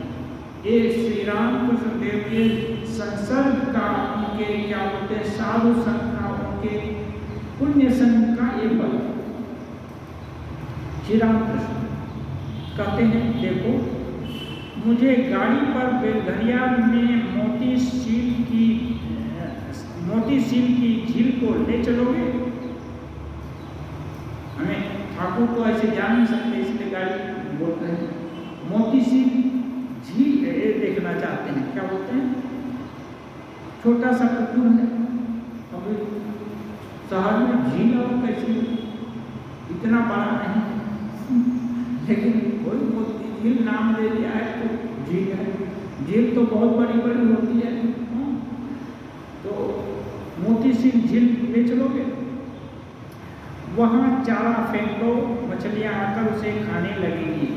ये श्री रामकृष्ण देव के संसर्ग का, उनके क्या बोलते हैं साधु संघ का, उनके पुण्य संघ का ये बल। श्री रामकृष्ण कहते हैं देखो मुझे गाड़ी पर बेलघरिया में मोती सील की झील को ले चलोगे? हमें ठाकुर को ऐसे जा नहीं सकते, इसलिए गाड़ी बोलते हैं। मोती सील झील देखना चाहते हैं, क्या बोलते हैं, छोटा सा पुकुर है, अभी शहर में झील और कैसी इतना बड़ा नहीं, लेकिन कोई मोती झील नाम दे दिया है तो झील है। झील तो बहुत बड़ी बड़ी होती है, तो मोती सील झील ले चलोगे? वहाँ चारा फेंक दो, मछलियाँ आकर उसे खाने लगेंगी।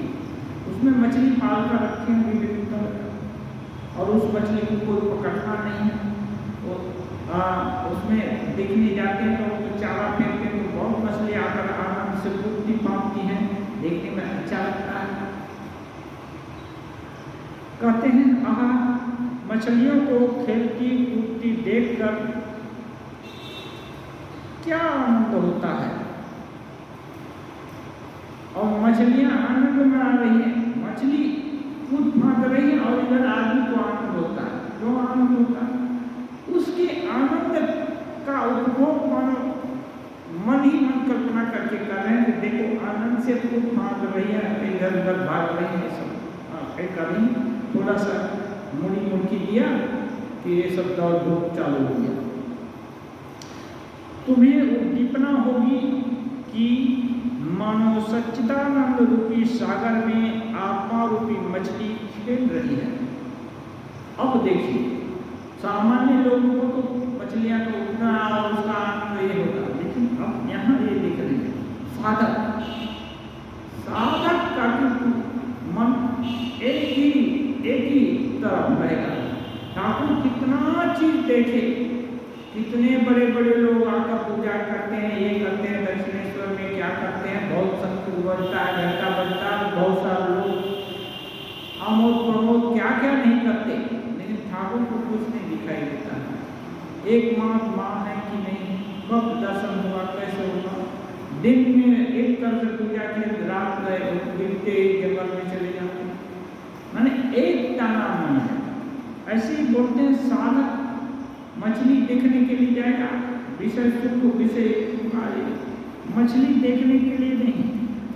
उसमें मछली पाल कर रखे हैं विभिन्न तरह, और उस मछली को कोई पकड़ता नहीं है। उसमें देखने जाते हैं तो चारा फेंकते हैं तो बहुत मछली आकर आराम से कूदती पापती हैं, देखने में अच्छा लगता है। कहते हैं आहा, मछलियों को खेलती कूदती देखकर क्या आनंद होता है, और मछलियां आनंद में आ रही है। मछली कूद फांद रही है और इधर आदमी को आनंद होता है। क्यों आनंद होता है? उसके आनंद का उपभोग मानो मन ही मन कल्पना करके कर रहे हैं कि देखो आनंद से खूब भाग रही है, इधर उधर भाग रही है सब। कभी थोड़ा सा मुड़ी मुड़की दिया कि ये सब दौड़ धूप चालू हो गया। तुम्हें उद्दीपना होगी कि मानो सच्चिदानंद रूपी सागर में आत्मा रूपी मछली खेल रही है। अब देखिए, सामान्य लोगों को तो मछलियां को उठना और उसका आनंद ये होता, लेकिन अब यहाँ ये देख रहे हैं साधक का मन एक ही तरफ रहेगा। ठाकुर कितना चीज देखे, कितने बड़े बड़े लोग आकर पूजा करते हैं, ये करते हैं, दक्षिणेश्वर में क्या करते हैं, बहुत संस्कृत बनता है, घंटा बनता है, बहुत सारे लोग आमोद प्रमोद क्या क्या नहीं करते, लेकिन ठाकुर को कुछ नहीं दिखाई देता है। एक माँ है कि नहीं, कब दर्शन हुआ, कैसे हुआ, दिन में एक तरह से पूजा की, रात गए गिरते जंगल में चले जाते, माने एक दाना नहीं है। ऐसे ही बोलते हैं साधक मछली देखने के लिए जाएगा, विषय सुख विषय मछली देखने के लिए नहीं,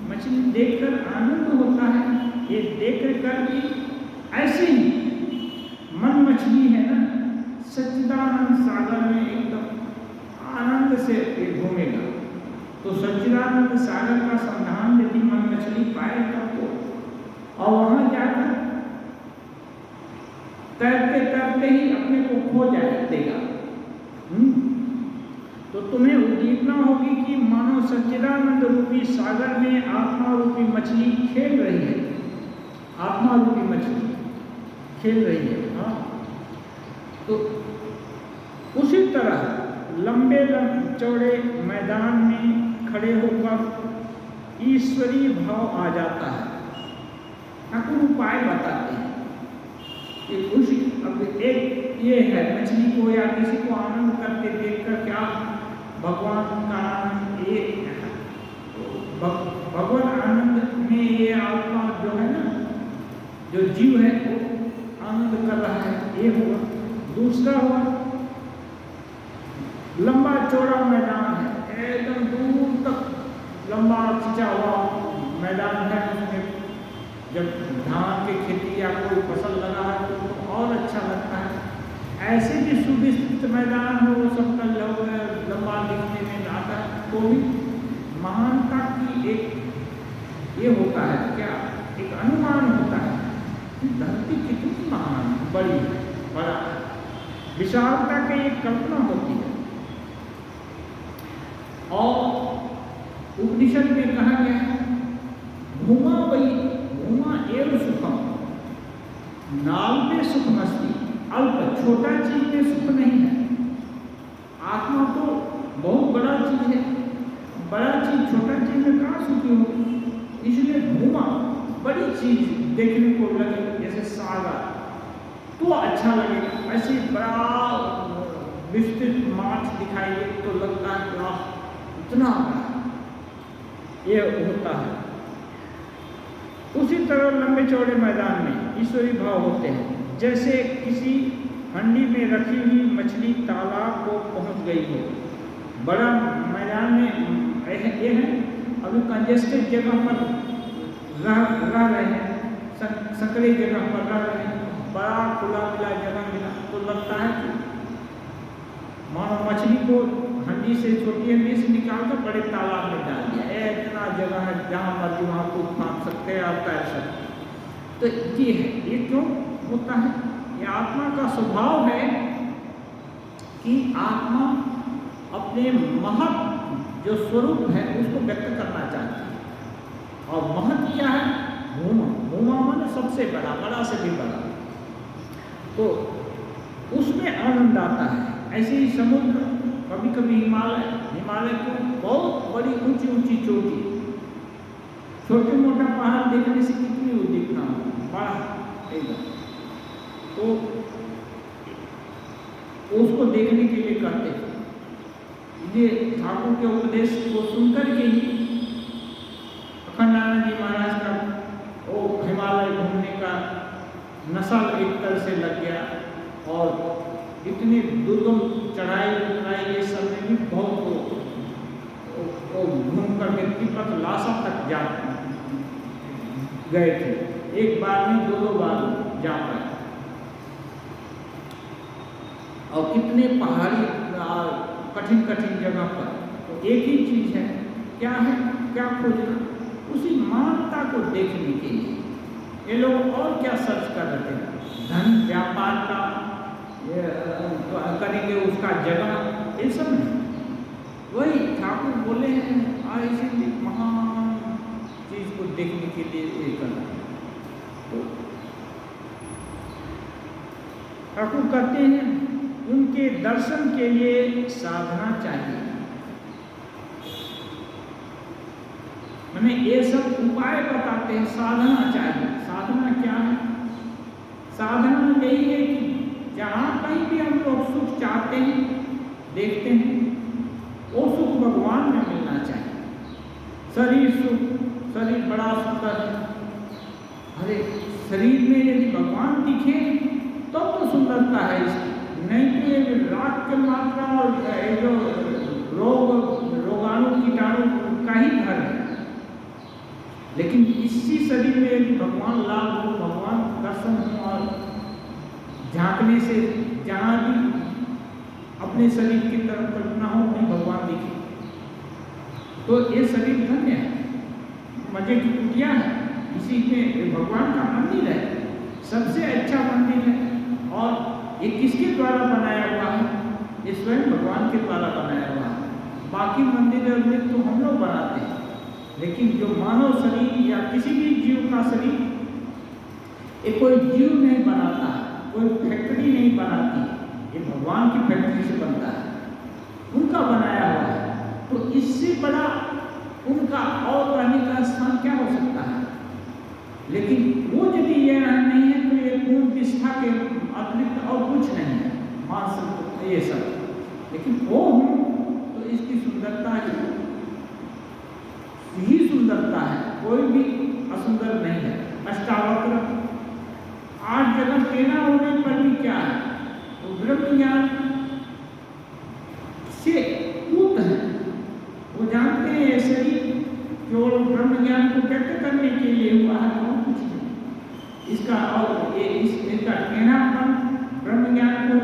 मछली देखकर आनंद होता है। ये देख कर भी ऐसे ही मन मछली है ना, सच्चिदानंद सागर में एकदम आनंद से घूमेगा। तो सच्चिदानंद सागर का संधान यदि मन मछली पाएगा तो, और वहां जाकर तैरते तैरते ही अपने को खो देगा। तो तुम्हें उद्दीपना होगी कि मानो सच्चिदानंद रूपी सागर में आत्मा रूपी मछली खेल रही है, आत्मा रूपी मछली खेल रही है। हाँ, तो उसी तरह लंबे चौड़े मैदान में खड़े होकर ईश्वरीय भाव आ जाता है। ठाकुर उपाय बताते हैं कि उसी अब एक ये है, मछली को या किसी को आनंद करते देखकर क्या भगवान का आनंद, ये भगवान आनंद में ये आत्मा जो है ना, जो जीव है वो आनंद कर रहा है, ये हुआ। दूसरा हुआ लंबा चौड़ा मैदान है, एकदम दूर तक लंबा खिंचा हुआ मैदान है, उसमें जब धान की खेती या कोई फसल लगा है तो और अच्छा लगता है। ऐसे भी सुविस्तृत मैदान हो, वो सबका लंबा दिखने में आता है, तो भी महानता की एक ये होता है, क्या एक अनुमान होता है कि धरती कितनी महान बड़ी बड़ा विशालता की एक कल्पना होती है। और उपनिषद में कहा गया है भूमा एवं सुखम, नाल में सुख मस्ती, अल्प छोटा चीज में सुख नहीं है। आत्मा तो बहुत बड़ा चीज है, बड़ा चीज छोटा चीज में कहाँ सुखी हो। इसलिए भूमा बड़ी चीज देखने को लगे, जैसे सागर तो अच्छा लगेगा, ऐसे बड़ा विस्तृत मार्च दिखाई दे तो लगता है इतना ये होता है। उसी तरह लंबे चौड़े मैदान में ईश्वरी भाव होते हैं, जैसे किसी हंडी में रखी हुई मछली तालाब को पहुंच गई हो। बड़ा मैदान में ये है, अभी कंजेस्टेड जगह पर रह रहे हैं, सकड़ी जगह पर रह रहे हैं, बड़ा खुला मिला जगह मिला तो लगता है कि मानो मछली को हंडी से, छोटी हंडी से निकाल कर बड़े तालाब में डाल दिया। इतना जगह है जहाँ मर्जी वहाँ को फाँक सकते हैं और तैर सकते हैं। तो ये है, ये क्यों होता है? ये आत्मा का स्वभाव है कि आत्मा अपने महत् जो स्वरूप है उसको व्यक्त करना चाहती है। और महत् क्या है? भूमा माने सबसे बड़ा, बड़ा से भी बड़ा, तो उसमें आनंद आता है। ऐसे ही समुद्र, कभी कभी हिमालय को बहुत बड़ी ऊंची ऊंची चोटी, छोटे मोटा पहाड़ देखने से कितनी उद्दीपना बड़ा एकदम, तो उसको देखने के लिए करते थे। ये ठाकुर के उपदेश को सुनकर के ही अखंडानंद जी महाराज का वो हिमालय घूमने का व्यक्ति पथ लासा तक जा गए थे, एक बार नहीं 2-2 बार जा पाए। और कितने पहाड़ी कठिन कठिन जगह पर, तो एक ही चीज है, क्या है, क्या खोजना, उसी मानवता को देखने के लिए। ये लोग और क्या सर्च कर रहे थे, धन व्यापार का करेंगे, उसका जगह, ये सब नहीं। वही ठाकुर बोले हैं ऐसी महान चीज को देखने के लिए ये करना। तो ठाकुर कहते हैं उनके दर्शन के लिए साधना चाहिए। मैंने ये सब उपाय बताते हैं, साधना चाहिए। साधना क्या है? साधना यही है कि जहाँ कहीं भी हम लोग सुख चाहते हैं, देखते हैं, वो सुख भगवान में मिलना चाहिए। शरीर सुख, शरीर बड़ा सुंदर है, अरे शरीर में यदि भगवान दिखे तो सुंदरता है इसकी, नहीं तो ये राग के मात्रा और जो रोगाणु कीटाणु का ही घर है। लेकिन इसी शरीर में यदि भगवान लाभ हो, भगवान दर्शन हो, और झांकने से जहाँ भी अपने शरीर की तरफ कल्पना हो वहीं भगवान दिखे, तो ये शरीर धन्य है, मजे की कुटिया है। इसी में भगवान का मंदिर है, सबसे अच्छा मंदिर है। और ये किसके द्वारा बनाया हुआ है? ये स्वयं भगवान के द्वारा बनाया हुआ है। बाकी मंदिर तो हम लोग बनाते हैं, लेकिन जो मानव शरीर या किसी भी जीव का शरीर, ये कोई जीव नहीं बनाता, कोई फैक्ट्री नहीं बनाती, ये भगवान की फैक्ट्री से बनता है, उनका बनाया हुआ है। तो इससे बड़ा उनका और रहने का स्थान क्या हो सकता है? लेकिन वो यदि ये नहीं है तो ये पूर्ण निष्ठा के अतिरिक्त और कुछ नहीं है, मान सकते ये सब। लेकिन वो हूँ तो इसकी सुंदरता ही सुंदरता है, कोई भी असुंदर नहीं है। अष्टावक्र 8 जगह टेढ़ा होने पर भी क्या है, वो ब्रह्म ज्ञान से पूत है। वो जानते हैं ये शरीर केवल ब्रह्म ज्ञान को व्यक्त करने के लिए हुआ है, और कुछ नहीं। इसका और इसका टेढ़ापन ब्रह्म ज्ञान को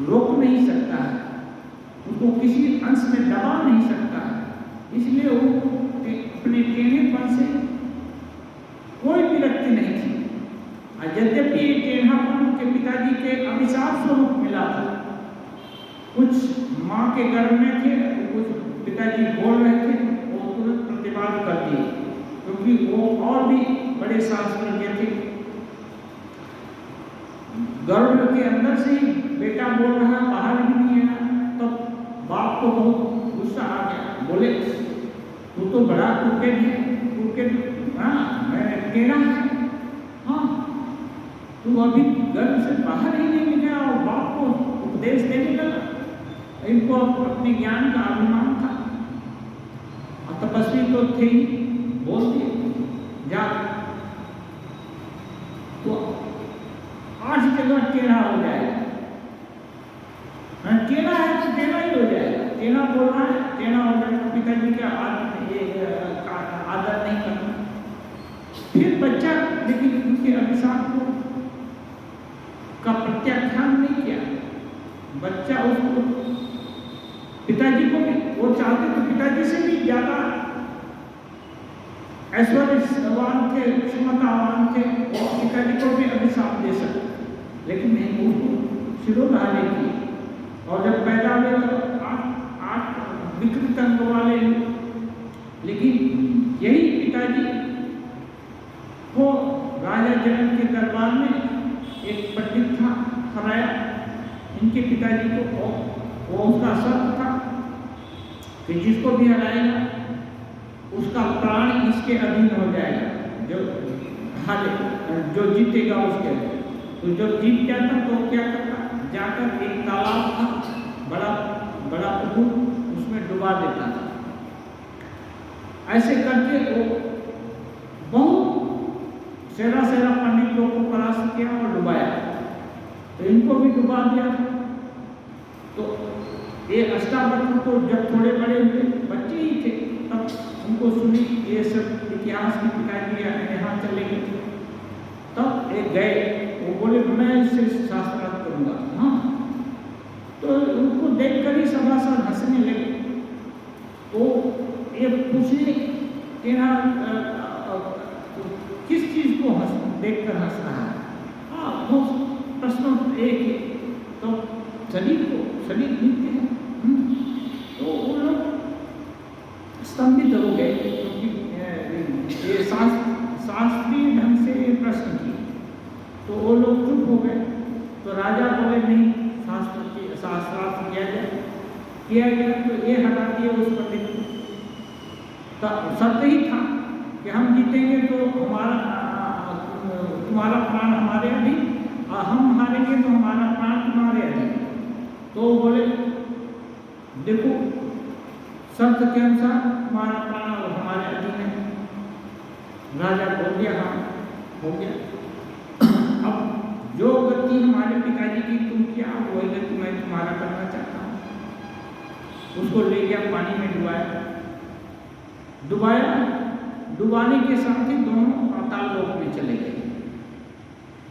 रोक नहीं सकता है, उसको किसी अंश में दबा नहीं सकता है। इसलिए वो अपने टेढ़ेपन से कोई विरक्ति नहीं थी। यद्यपि ये टेढ़ापन उनके पिताजी के अभिशाप स्वरूप मिला था। कुछ माँ के गर्भ में थे, कुछ पिताजी बोल रहे थे, वो तुरंत प्रतिवाद कर दिए, क्योंकि वो और भी बड़े शास्त्रज्ञ थे। गर्भ के अंदर से ही बेटा बोल रहा, बाहर भी नहीं है, तो बाप को बहुत गुस्सा आ गया। बोले तू तो बड़ा क्रिकेट है, क्रिकेट, हाँ मैं टेढ़ा है, हाँ तू अभी गर्भ से बाहर ही नहीं गया और बाप को उपदेश देने लगा। इनको अपने ज्ञान का अभिमान था, और तपस्वी तो थे ही, बोल दिए जा। तो 8 जगह टेढ़ा हो जाएगा, टेढ़ा है तो टेढ़ा ही हो जाएगा। टेढ़ा बोल रहा है, टेढ़ा हो जाएगा, पिताजी का आदर नहीं करना। फिर बच्चा, लेकिन उनके अभिशाप को का प्रत्याख्यान नहीं किया। बच्चा उसको, पिताजी को भी वो चाहते तो पिताजी से भी ज्यादा ऐश्वर्यवान थे, क्षमतावान थे, और पिताजी को भी अभिशाप दे सकते, लेकिन नहीं, उसको शिरोधार्य की। और जब पैदा हुए तो 8 विकृत अंग वाले, लेकिन यही पिताजी को राजा जनक के दरबार में एक पंडित था, हराया इनके पिताजी को। वो उसका शर्त था कि जिसको भी हराएगा उसका प्राण इसके अधीन हो जाएगा, जो हारे, जो जीतेगा उसके। तो जब जीत जाता तो क्या करता, जाकर एक तालाब था, बड़ा बड़ा पुकुर, उसमें डुबा देता था। ऐसे करके वो बहुत सेरा पंडित लोग को परास्त किया और डुबाया, तो इनको भी डुबा दिया। तो ये अष्टावक्र को जब थोड़े बड़े हुए, बच्चे ही थे, ये सब इतिहास की पिताजी यहाँ चले गए। तब एक गए, वो बोले मैं इससे शास्त्रार्थ करूँगा। हाँ, तो उनको देखकर ही सभासद हंसने लगे। तो ये पूछने कि ना किस चीज़ को देखकर हंस रहा है? हाँ, वो प्रश्न एक ही, तो शरीर को, शरीर नित्य है। तो वो लोग स्तंभित हो गए, क्योंकि ये शास्त्रीय ढंग से प्रश्न किए। तो वो लोग चुप हो गए। तो राजा बोले नहीं, शास्त्रार्थ किया गया। तो ये हटा दिया उस पंडित को। तो सत्य ही था कि हम जीतेंगे तो तुम्हारा प्राण हमारे अधीन, और हम हारेंगे तो हमारा प्राण तुम्हारे अधीन। तो बोले देखो, शर्त के अनुसार हमारा प्राण और हमारे अधीन है। राजा बोल दिया हाँ, हो गया। अब जो गति हमारे पिताजी की तुम किया, वही गति मैं तुम्हारा करना चाहता हूँ। उसको ले गया, पानी में डुबाया। डुबाने के साथ ही दोनों पाताल लोक में चले गए।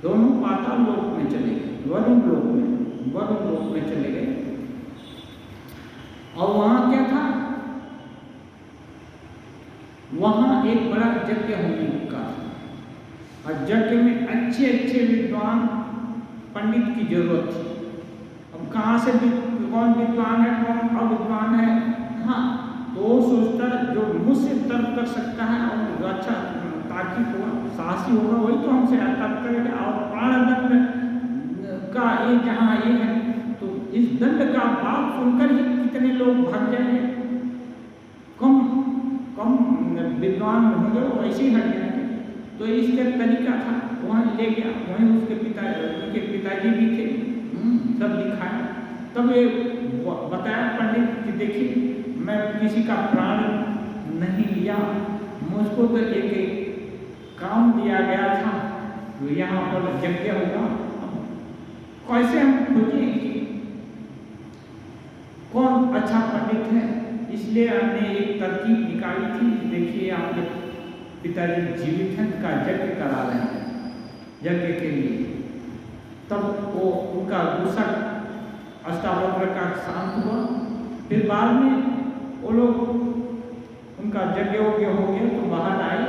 दोनों पाताल लोक में चले गए, वरुण लोक में चले गए। और वहां क्या था? वहां एक बड़ा यज्ञ होने का था, और यज्ञ में अच्छे विद्वान पंडित की जरूरत थी। अब कहाँ से कौन विद्वान है, कौन अविद्वान है? हाँ, तो सोचता जो मुझसे तर्क कर सकता है और अच्छा ताकि साहसी होगा, वही तो हमसे तर्क करेगा। और प्राणदंड का ये जहाँ ये है, तो इस दंड का बात सुनकर ही कितने लोग भाग जाएंगे। कम विद्वान होंगे, वो ऐसे ही हट जाएंगे। तो इसका तरीका था, वहाँ ले गया, वहीं उनके पिताजी भी थे, सब दिखाया। तब ये बताया पंडित कि देखिए, मैं किसी का प्राण नहीं लिया, मुझको तो एक काम दिया गया था, तो यहाँ पर यज्ञ होगा। कैसे हम खोजें कि कौन अच्छा पंडित है? इसलिए हमने एक तरकीब निकाली थी। देखिए, आपके पिताजी जीवित हैं, का यज्ञ करा रहे हैं, यज्ञ के लिए। तब वो उनका गुस्सा अष्टावक्र का शांत हुआ। फिर बाद में वो लोग, उनका यज्ञ हो गया तो बाहर आए।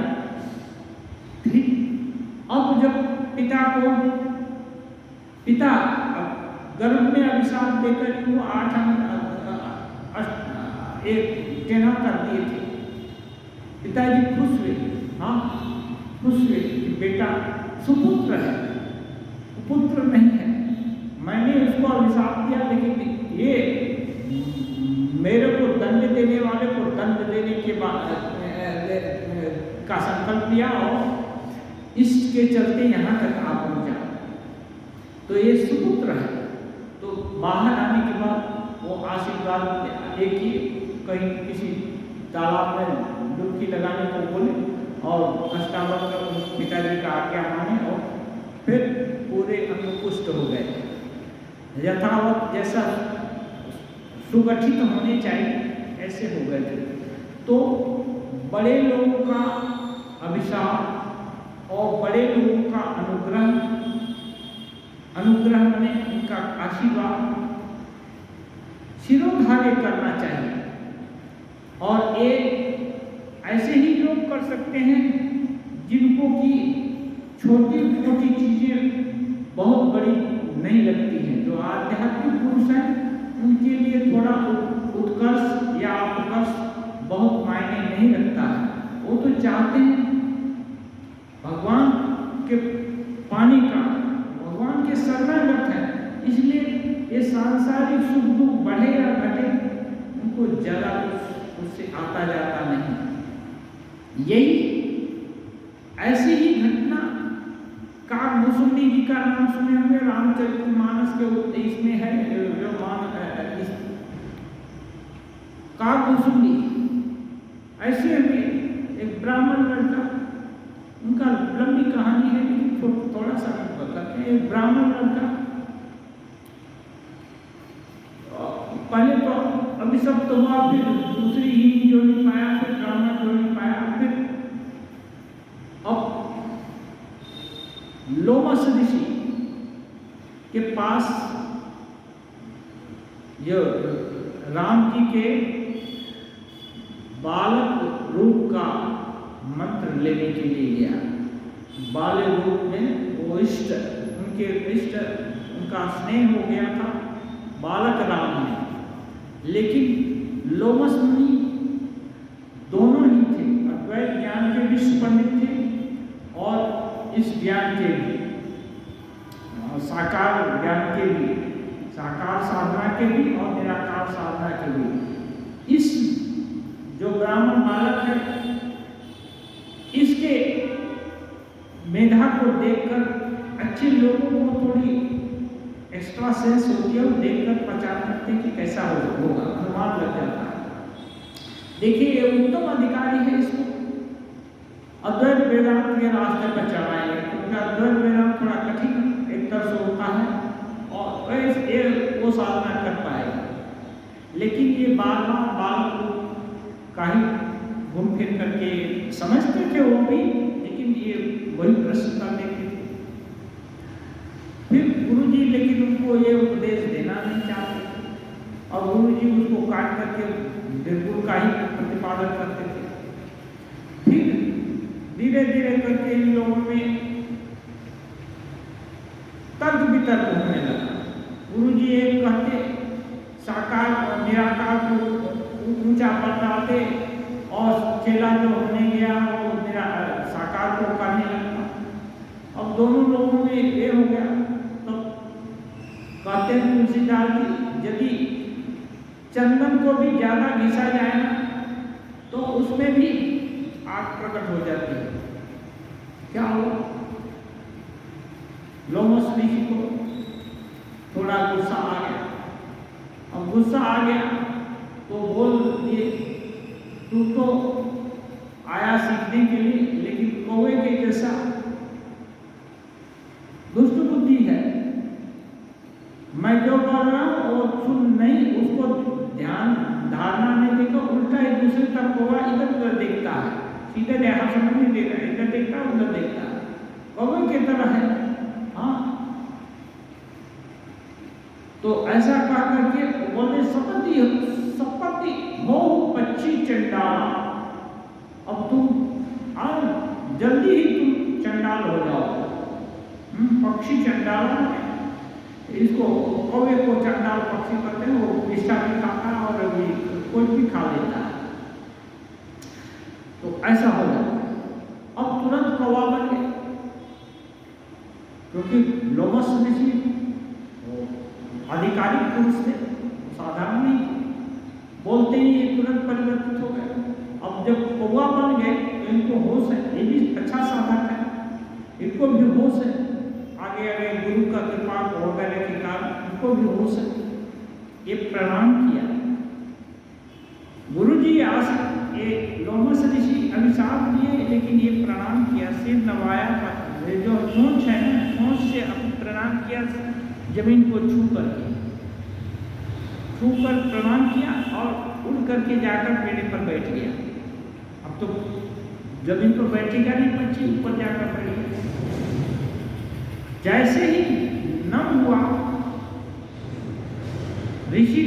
अब जब पिता गर्भ में अभिशाप देकर वो 8 टेना कर दिए थे। पिताजी खुश हुए, हाँ खुश हुए कि बेटा सुपुत्र है, पुत्र नहीं है। मैंने उसको अभिशाप दिया, लेकिन ये मेरे को दंड देने वाले को दंड देने के बाद का संकल्प लिया, और इसके चलते यहाँ तक आ पहुँचा। तो ये सुपुत्र है। तो बाहर आने के बाद वो आशीर्वाद एक ही कहीं किसी तालाब में डुबकी लगाने को बोले, और अष्टावक्र पिताजी का आज्ञा माने, और फिर पूरे अंग पुष्ट हो गए। यथावत जैसा सुगठित होने चाहिए ऐसे हो गए थे। तो बड़े लोगों का अभिशाप और बड़े लोगों का अनुग्रह में उनका आशीर्वाद शिरोधार्य करना चाहिए। और ये ऐसे ही लोग कर सकते हैं जिनको कि छोटी छोटी चीजें बहुत बड़ी नहीं लगती हैं। जो आध्यात्मिक पुरुष हैं, उनके लिए थोड़ा उत्कर्ष या अपकर्ष बहुत मायने नहीं रखता है। वो तो चाहते हैं भगवान के पाने का, भगवान के शरणागत है। इसलिए ये सांसारिक सुख दुख बढ़े या घटे, उनको ज्यादा उससे आता जाता नहीं। यही ऐसी ही घटना काकभूषुंडी जी का नाम सुने होंगे, रामचरितमानस के इसमें है। काकभूषुंडी ऐसे में एक ब्राह्मण लड़का, उनका लंबी कहानी है लेकिन थोड़ा सा बताते हैं। एक ब्राह्मण लड़का, पहले तो अभी सब तो हुआ, फिर दूसरी ही जो नहीं पाया, फिर ब्राह्मण जो नहीं पाया, फिर के पास जो राम जी के बालक रूप का मंत्र लेने के लिए गया। बालक रूप में वो उनके उनका स्नेह हो गया था बालक राम में। लेकिन लोमस मुनि दोनों ही थे, अद्वैत ज्ञान के विश्व पंडित थे और इस ज्ञान के भी, साकार ज्ञान के भी, साकार साधना के भी और निराकार साधना के भी। इस जो ब्राह्मण बालक है, इसके मेधा को देखकर अच्छे लोगों को थोड़ी एक्स्ट्रा सेंस होती है, वो देखकर पहचान करते कि कैसा होगा, अनुमान लग जाता है। देखिए ये उत्तम अधिकारी है, इसको अद्वैत वेदांत के रास्ते पर चलाएंगे, क्योंकि अद्वैत वेदांत थोड़ा कठिन एक तरह से होता है और वैसे वो साधना कर पाएगा। लेकिन ये बालक का ही घूम फिर करके समझते थे वो भी, लेकिन ये वही प्रश्न करते थे। फिर गुरुजी लेकिन उनको ये उपदेश देना नहीं चाहते थे और गुरुजी उसको काट करके निर्गुण का ही प्रतिपादन करते थे। फिर धीरे धीरे करके इन लोगों में तर्क वितर्क होने लगा। गुरुजी एक कहते साकार और निराकार को ऊंचा बनाते और चेला जो होने गया वो साकार को करने लगा। अब दोनों लोगों में ये हो गया। तो कहते हैं तुलसीदास जी, यदि चंदन को भी ज्यादा घिसा जाए ना तो उसमें भी आग प्रकट हो जाती है। क्या हुआ? लोमस ऋषि को थोड़ा गुस्सा आ गया। अब गुस्सा आ गया तो बोल दिए, तू तो आया सीखने के लिए, लेकिन कौवे के जैसा दुष्ट बुद्धि है। मैं जो बोल रहा हूं वो सुन नहीं, उसको ध्यान धारणा नहीं देगा, उल्टा एक दूसरे तरफ कौवा इधर उधर देखता है, सीधे देखा समझ नहीं दे रहा है, इधर देखता है उधर देखता है, कौवे की तरह है। हाँ, तो ऐसा कहा करके बोले सपति हो पक्षी चंडाल, अब तुम जल्दी ही तुम चंडाल हो जाओ। पक्षी चंडाल, इसको कौवे को चंडाल पक्षी कहते हैं। वो विष्ठा भी खाता है और अभी कोई भी खा लेता है, तो ऐसा हो जाता है। अब तुरंत कौवा बन गए, क्योंकि लोमस ऋषि आधिकारिक पुरुष थे, साधारण नहीं थे। बोलते ही ये तुरंत परिवर्तित हो गए। अब जब कौवा बन गए तो इनको होश है, ये भी अच्छा साधक है, इनको भी होश है, आगे आगे गुरु का कृपा वगैरह के कारण इनको भी होश है। ये प्रणाम किया। गुरु जी ये लोमस ऋषि अभिशाप दिए, लेकिन ये प्रणाम किया, सिर नवाया, जो चोंच है ना, चोंच से प्रणाम किया, जमीन को छू कर प्रणाम किया और उड़ करके जाकर पेड़ पर बैठ गया। अब तो जमीन पर बैठेगा नहीं, पक्षी ऊपर जाकर बैठ गया। जैसे ही नम हुआ, ऋषि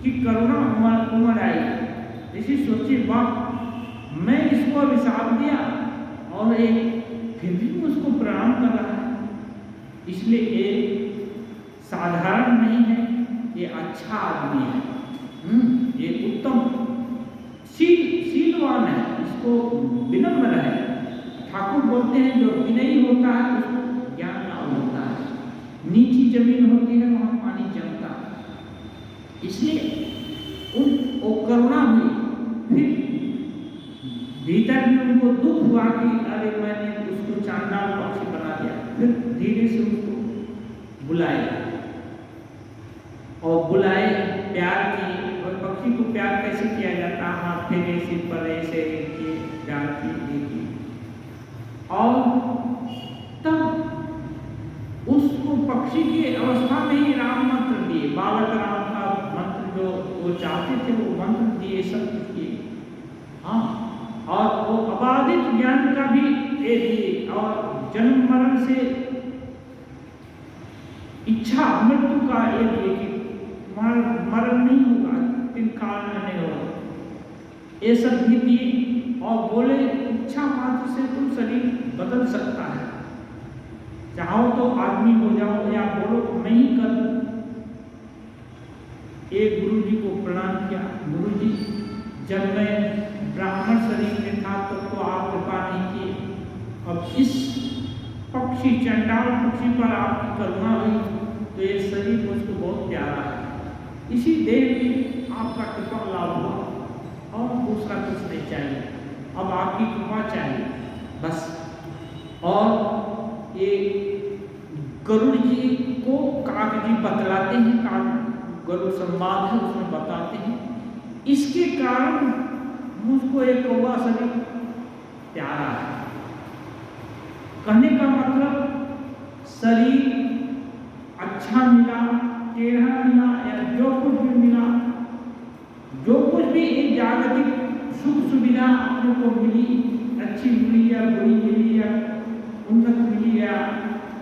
की करुणा उमड़ आई। ऋषि सोचे, वाह, मैं इसको अभिशाप दिया और फिर भी उसको प्रणाम कर रहा है, इसलिए ये साधारण नहीं है, ये अच्छा आदमी है, ये उत्तम शीलवान है, इसको विनम्र है। ठाकुर बोलते हैं जो विनयी होता है उसको ज्ञान लाभ होता है। नीची जमीन होती है वहां पानी जमता है, इसलिए वो करुणा हुई। फिर भीतर में उनको दुख हुआ कि अरे मैंने उसको चांडाल पक्षी बना दिया। फिर धीरे से उसको बुलाए और बुलाए, प्यार किए। और पक्षी को प्यार कैसे किया जाता है? हाथ फेरे, सिर पर ऐसे प्यार की और तब उसको पक्षी की अवस्था में ही राम मंत्र दिए, बालक राम का मंत्र जो वो चाहते थे वो मंत्र दिए, सब कुछ किए। हाँ, और वो अबाधित ज्ञान का भी दे दिए और जन्म मरण से इच्छा मृत्यु का एक कि मरण नहीं होगा, दिन काल में नहीं होगा, ये सब भी दिए और बोले इच्छा मात्र से तुम शरीर बदल सकता है, चाहो तो आदमी हो जाओ या बोलो मैं ही कर दूं। एक गुरु जी को प्रणाम किया, गुरु जी जब मैं ब्राह्मण शरीर में था तो आप कृपा नहीं किए, अब इस पक्षी चंडाल पक्षी पर आपकी करुणा हुई तो ये शरीर मुझको बहुत प्यारा है, इसी देह में आपका कृपा लाभ हुआ और दूसरा कुछ नहीं चाहिए, अब आपकी कृपा चाहिए बस। और ये गरुड़ जी को काक जी बतलाते हैं, काक गरुड़ संवाद है उसमें बताते हैं, इसके कारण मुझको एक कौवा शरीर प्यारा है। कहने का मतलब शरीर अच्छा मिला, टेढ़ा मिला या जो कुछ भी मिला, जो कुछ भी एक जागतिक सुख सुविधा अपने को मिली, अच्छी मिली या बुरी मिली या उन्नत मिली या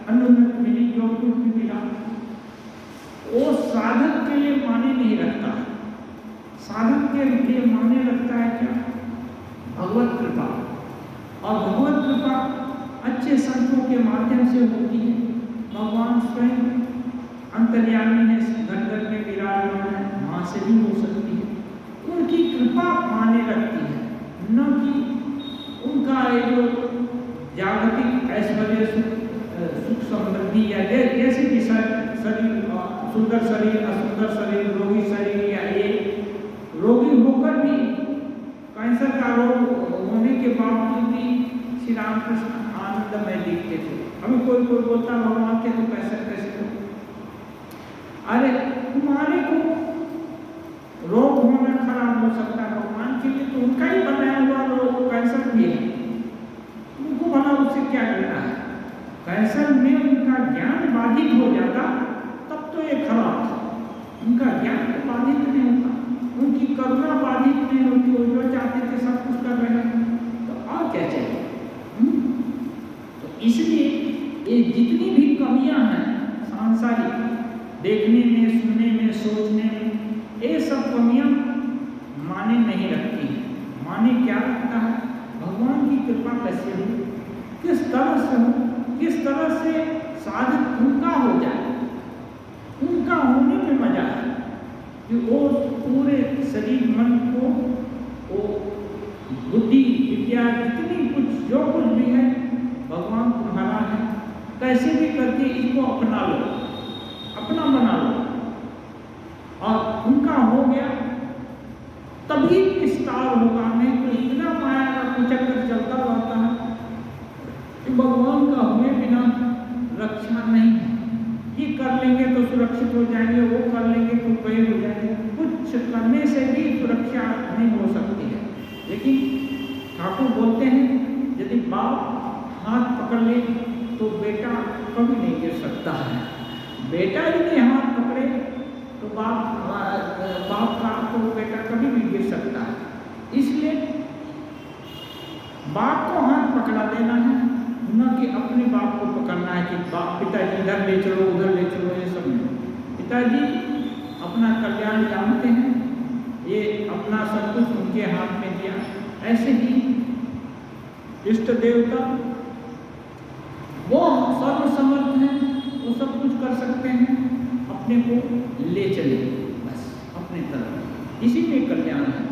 अनुन्नत मिली, जो कुछ भी मिला वो साधक के लिए माने नहीं रखता। साधक के लिए माने रखता है क्या? भगवत कृपा। और भगवत कृपा अच्छे संतों के माध्यम से होती है। भगवान स्वयं अंतर्यामी है, घर घर में विराजमान है, वहाँ से भी हो सकती है। उनकी कृपा माने रखती है, न कि उनका जो जागतिक ऐश्वर्य सुख समृद्धि या जैसे भी शरीर सुंदर शरीर, असुंदर शरीर, रोगी शरीर, या ये रोगी होकर भी कैंसर का रोग होने के बावजूद भी श्री रामकृष्ण आनंदमय दिखते थे। अभी कोई बोलता भगवान के तो कैसे हो, अरे तुम्हारे को रोग होना खराब हो सकता है, भगवान के लिए तो उनका ही बनाया हुआ रोग कैंसर भी है, उनको भला उससे क्या लेना है। कैंसर में उनका ज्ञान बाधित हो जाता तब तो ये खराब था, उनका ज्ञान तो बाधित नहीं होता, उनकी करुणा बाधित नहीं होती, वो जो चाहते थे सब कुछ कर रहे हैं, तो और क्या चाहिए। तो इसलिए ये जितनी भी कमियां हैं सांसारिक, देखने में, सुनने में, सोचने में, ये सब कमियां माने नहीं रखती हैं। माने क्या रखता है? भगवान की कृपा कैसे हो, किस तरह से हो, किस तरह से साधक उनका हो जाए, उनका होने में मजा है कि वो पूरे शरीर मन को, वो बुद्धि विद्या जितनी कुछ जो कुछ भी है भगवान तुम्हारा है, कैसे भी करके इसको अपना लो, अपना बना लो, और उनका हो गया तभी विस्तार होगा। नहीं तो इतना माया का कुचक्कर चलता रहता है कि भगवान का हुए बिना रक्षा नहीं है। ये कर लेंगे तो सुरक्षित हो जाएंगे, वो कर लेंगे तो पैर हो जाएंगे, कुछ करने से भी सुरक्षा नहीं हो सकती है। लेकिन ठाकुर बोलते हैं यदि बाप हाथ पकड़ ले तो बेटा कभी नहीं गिर सकता है। बेटा यदि हाथ पकड़े तो बाप का तो बेटा कभी भी गिर सकता है। इसलिए बाप को हाथ पकड़ा देना है, न कि अपने बाप को पकड़ना है कि बाप पिताजी इधर ले चलो उधर ले चलो, ये सब नहीं। पिताजी अपना कल्याण जानते हैं, ये अपना सब कुछ उनके हाथ में दिया। ऐसे ही इष्ट देवता वो सर्वसमर्थ हैं, वो सब कुछ कर सकते हैं, अपने को ले चले बस अपने तरफ, इसी में कल्याण है।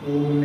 ओम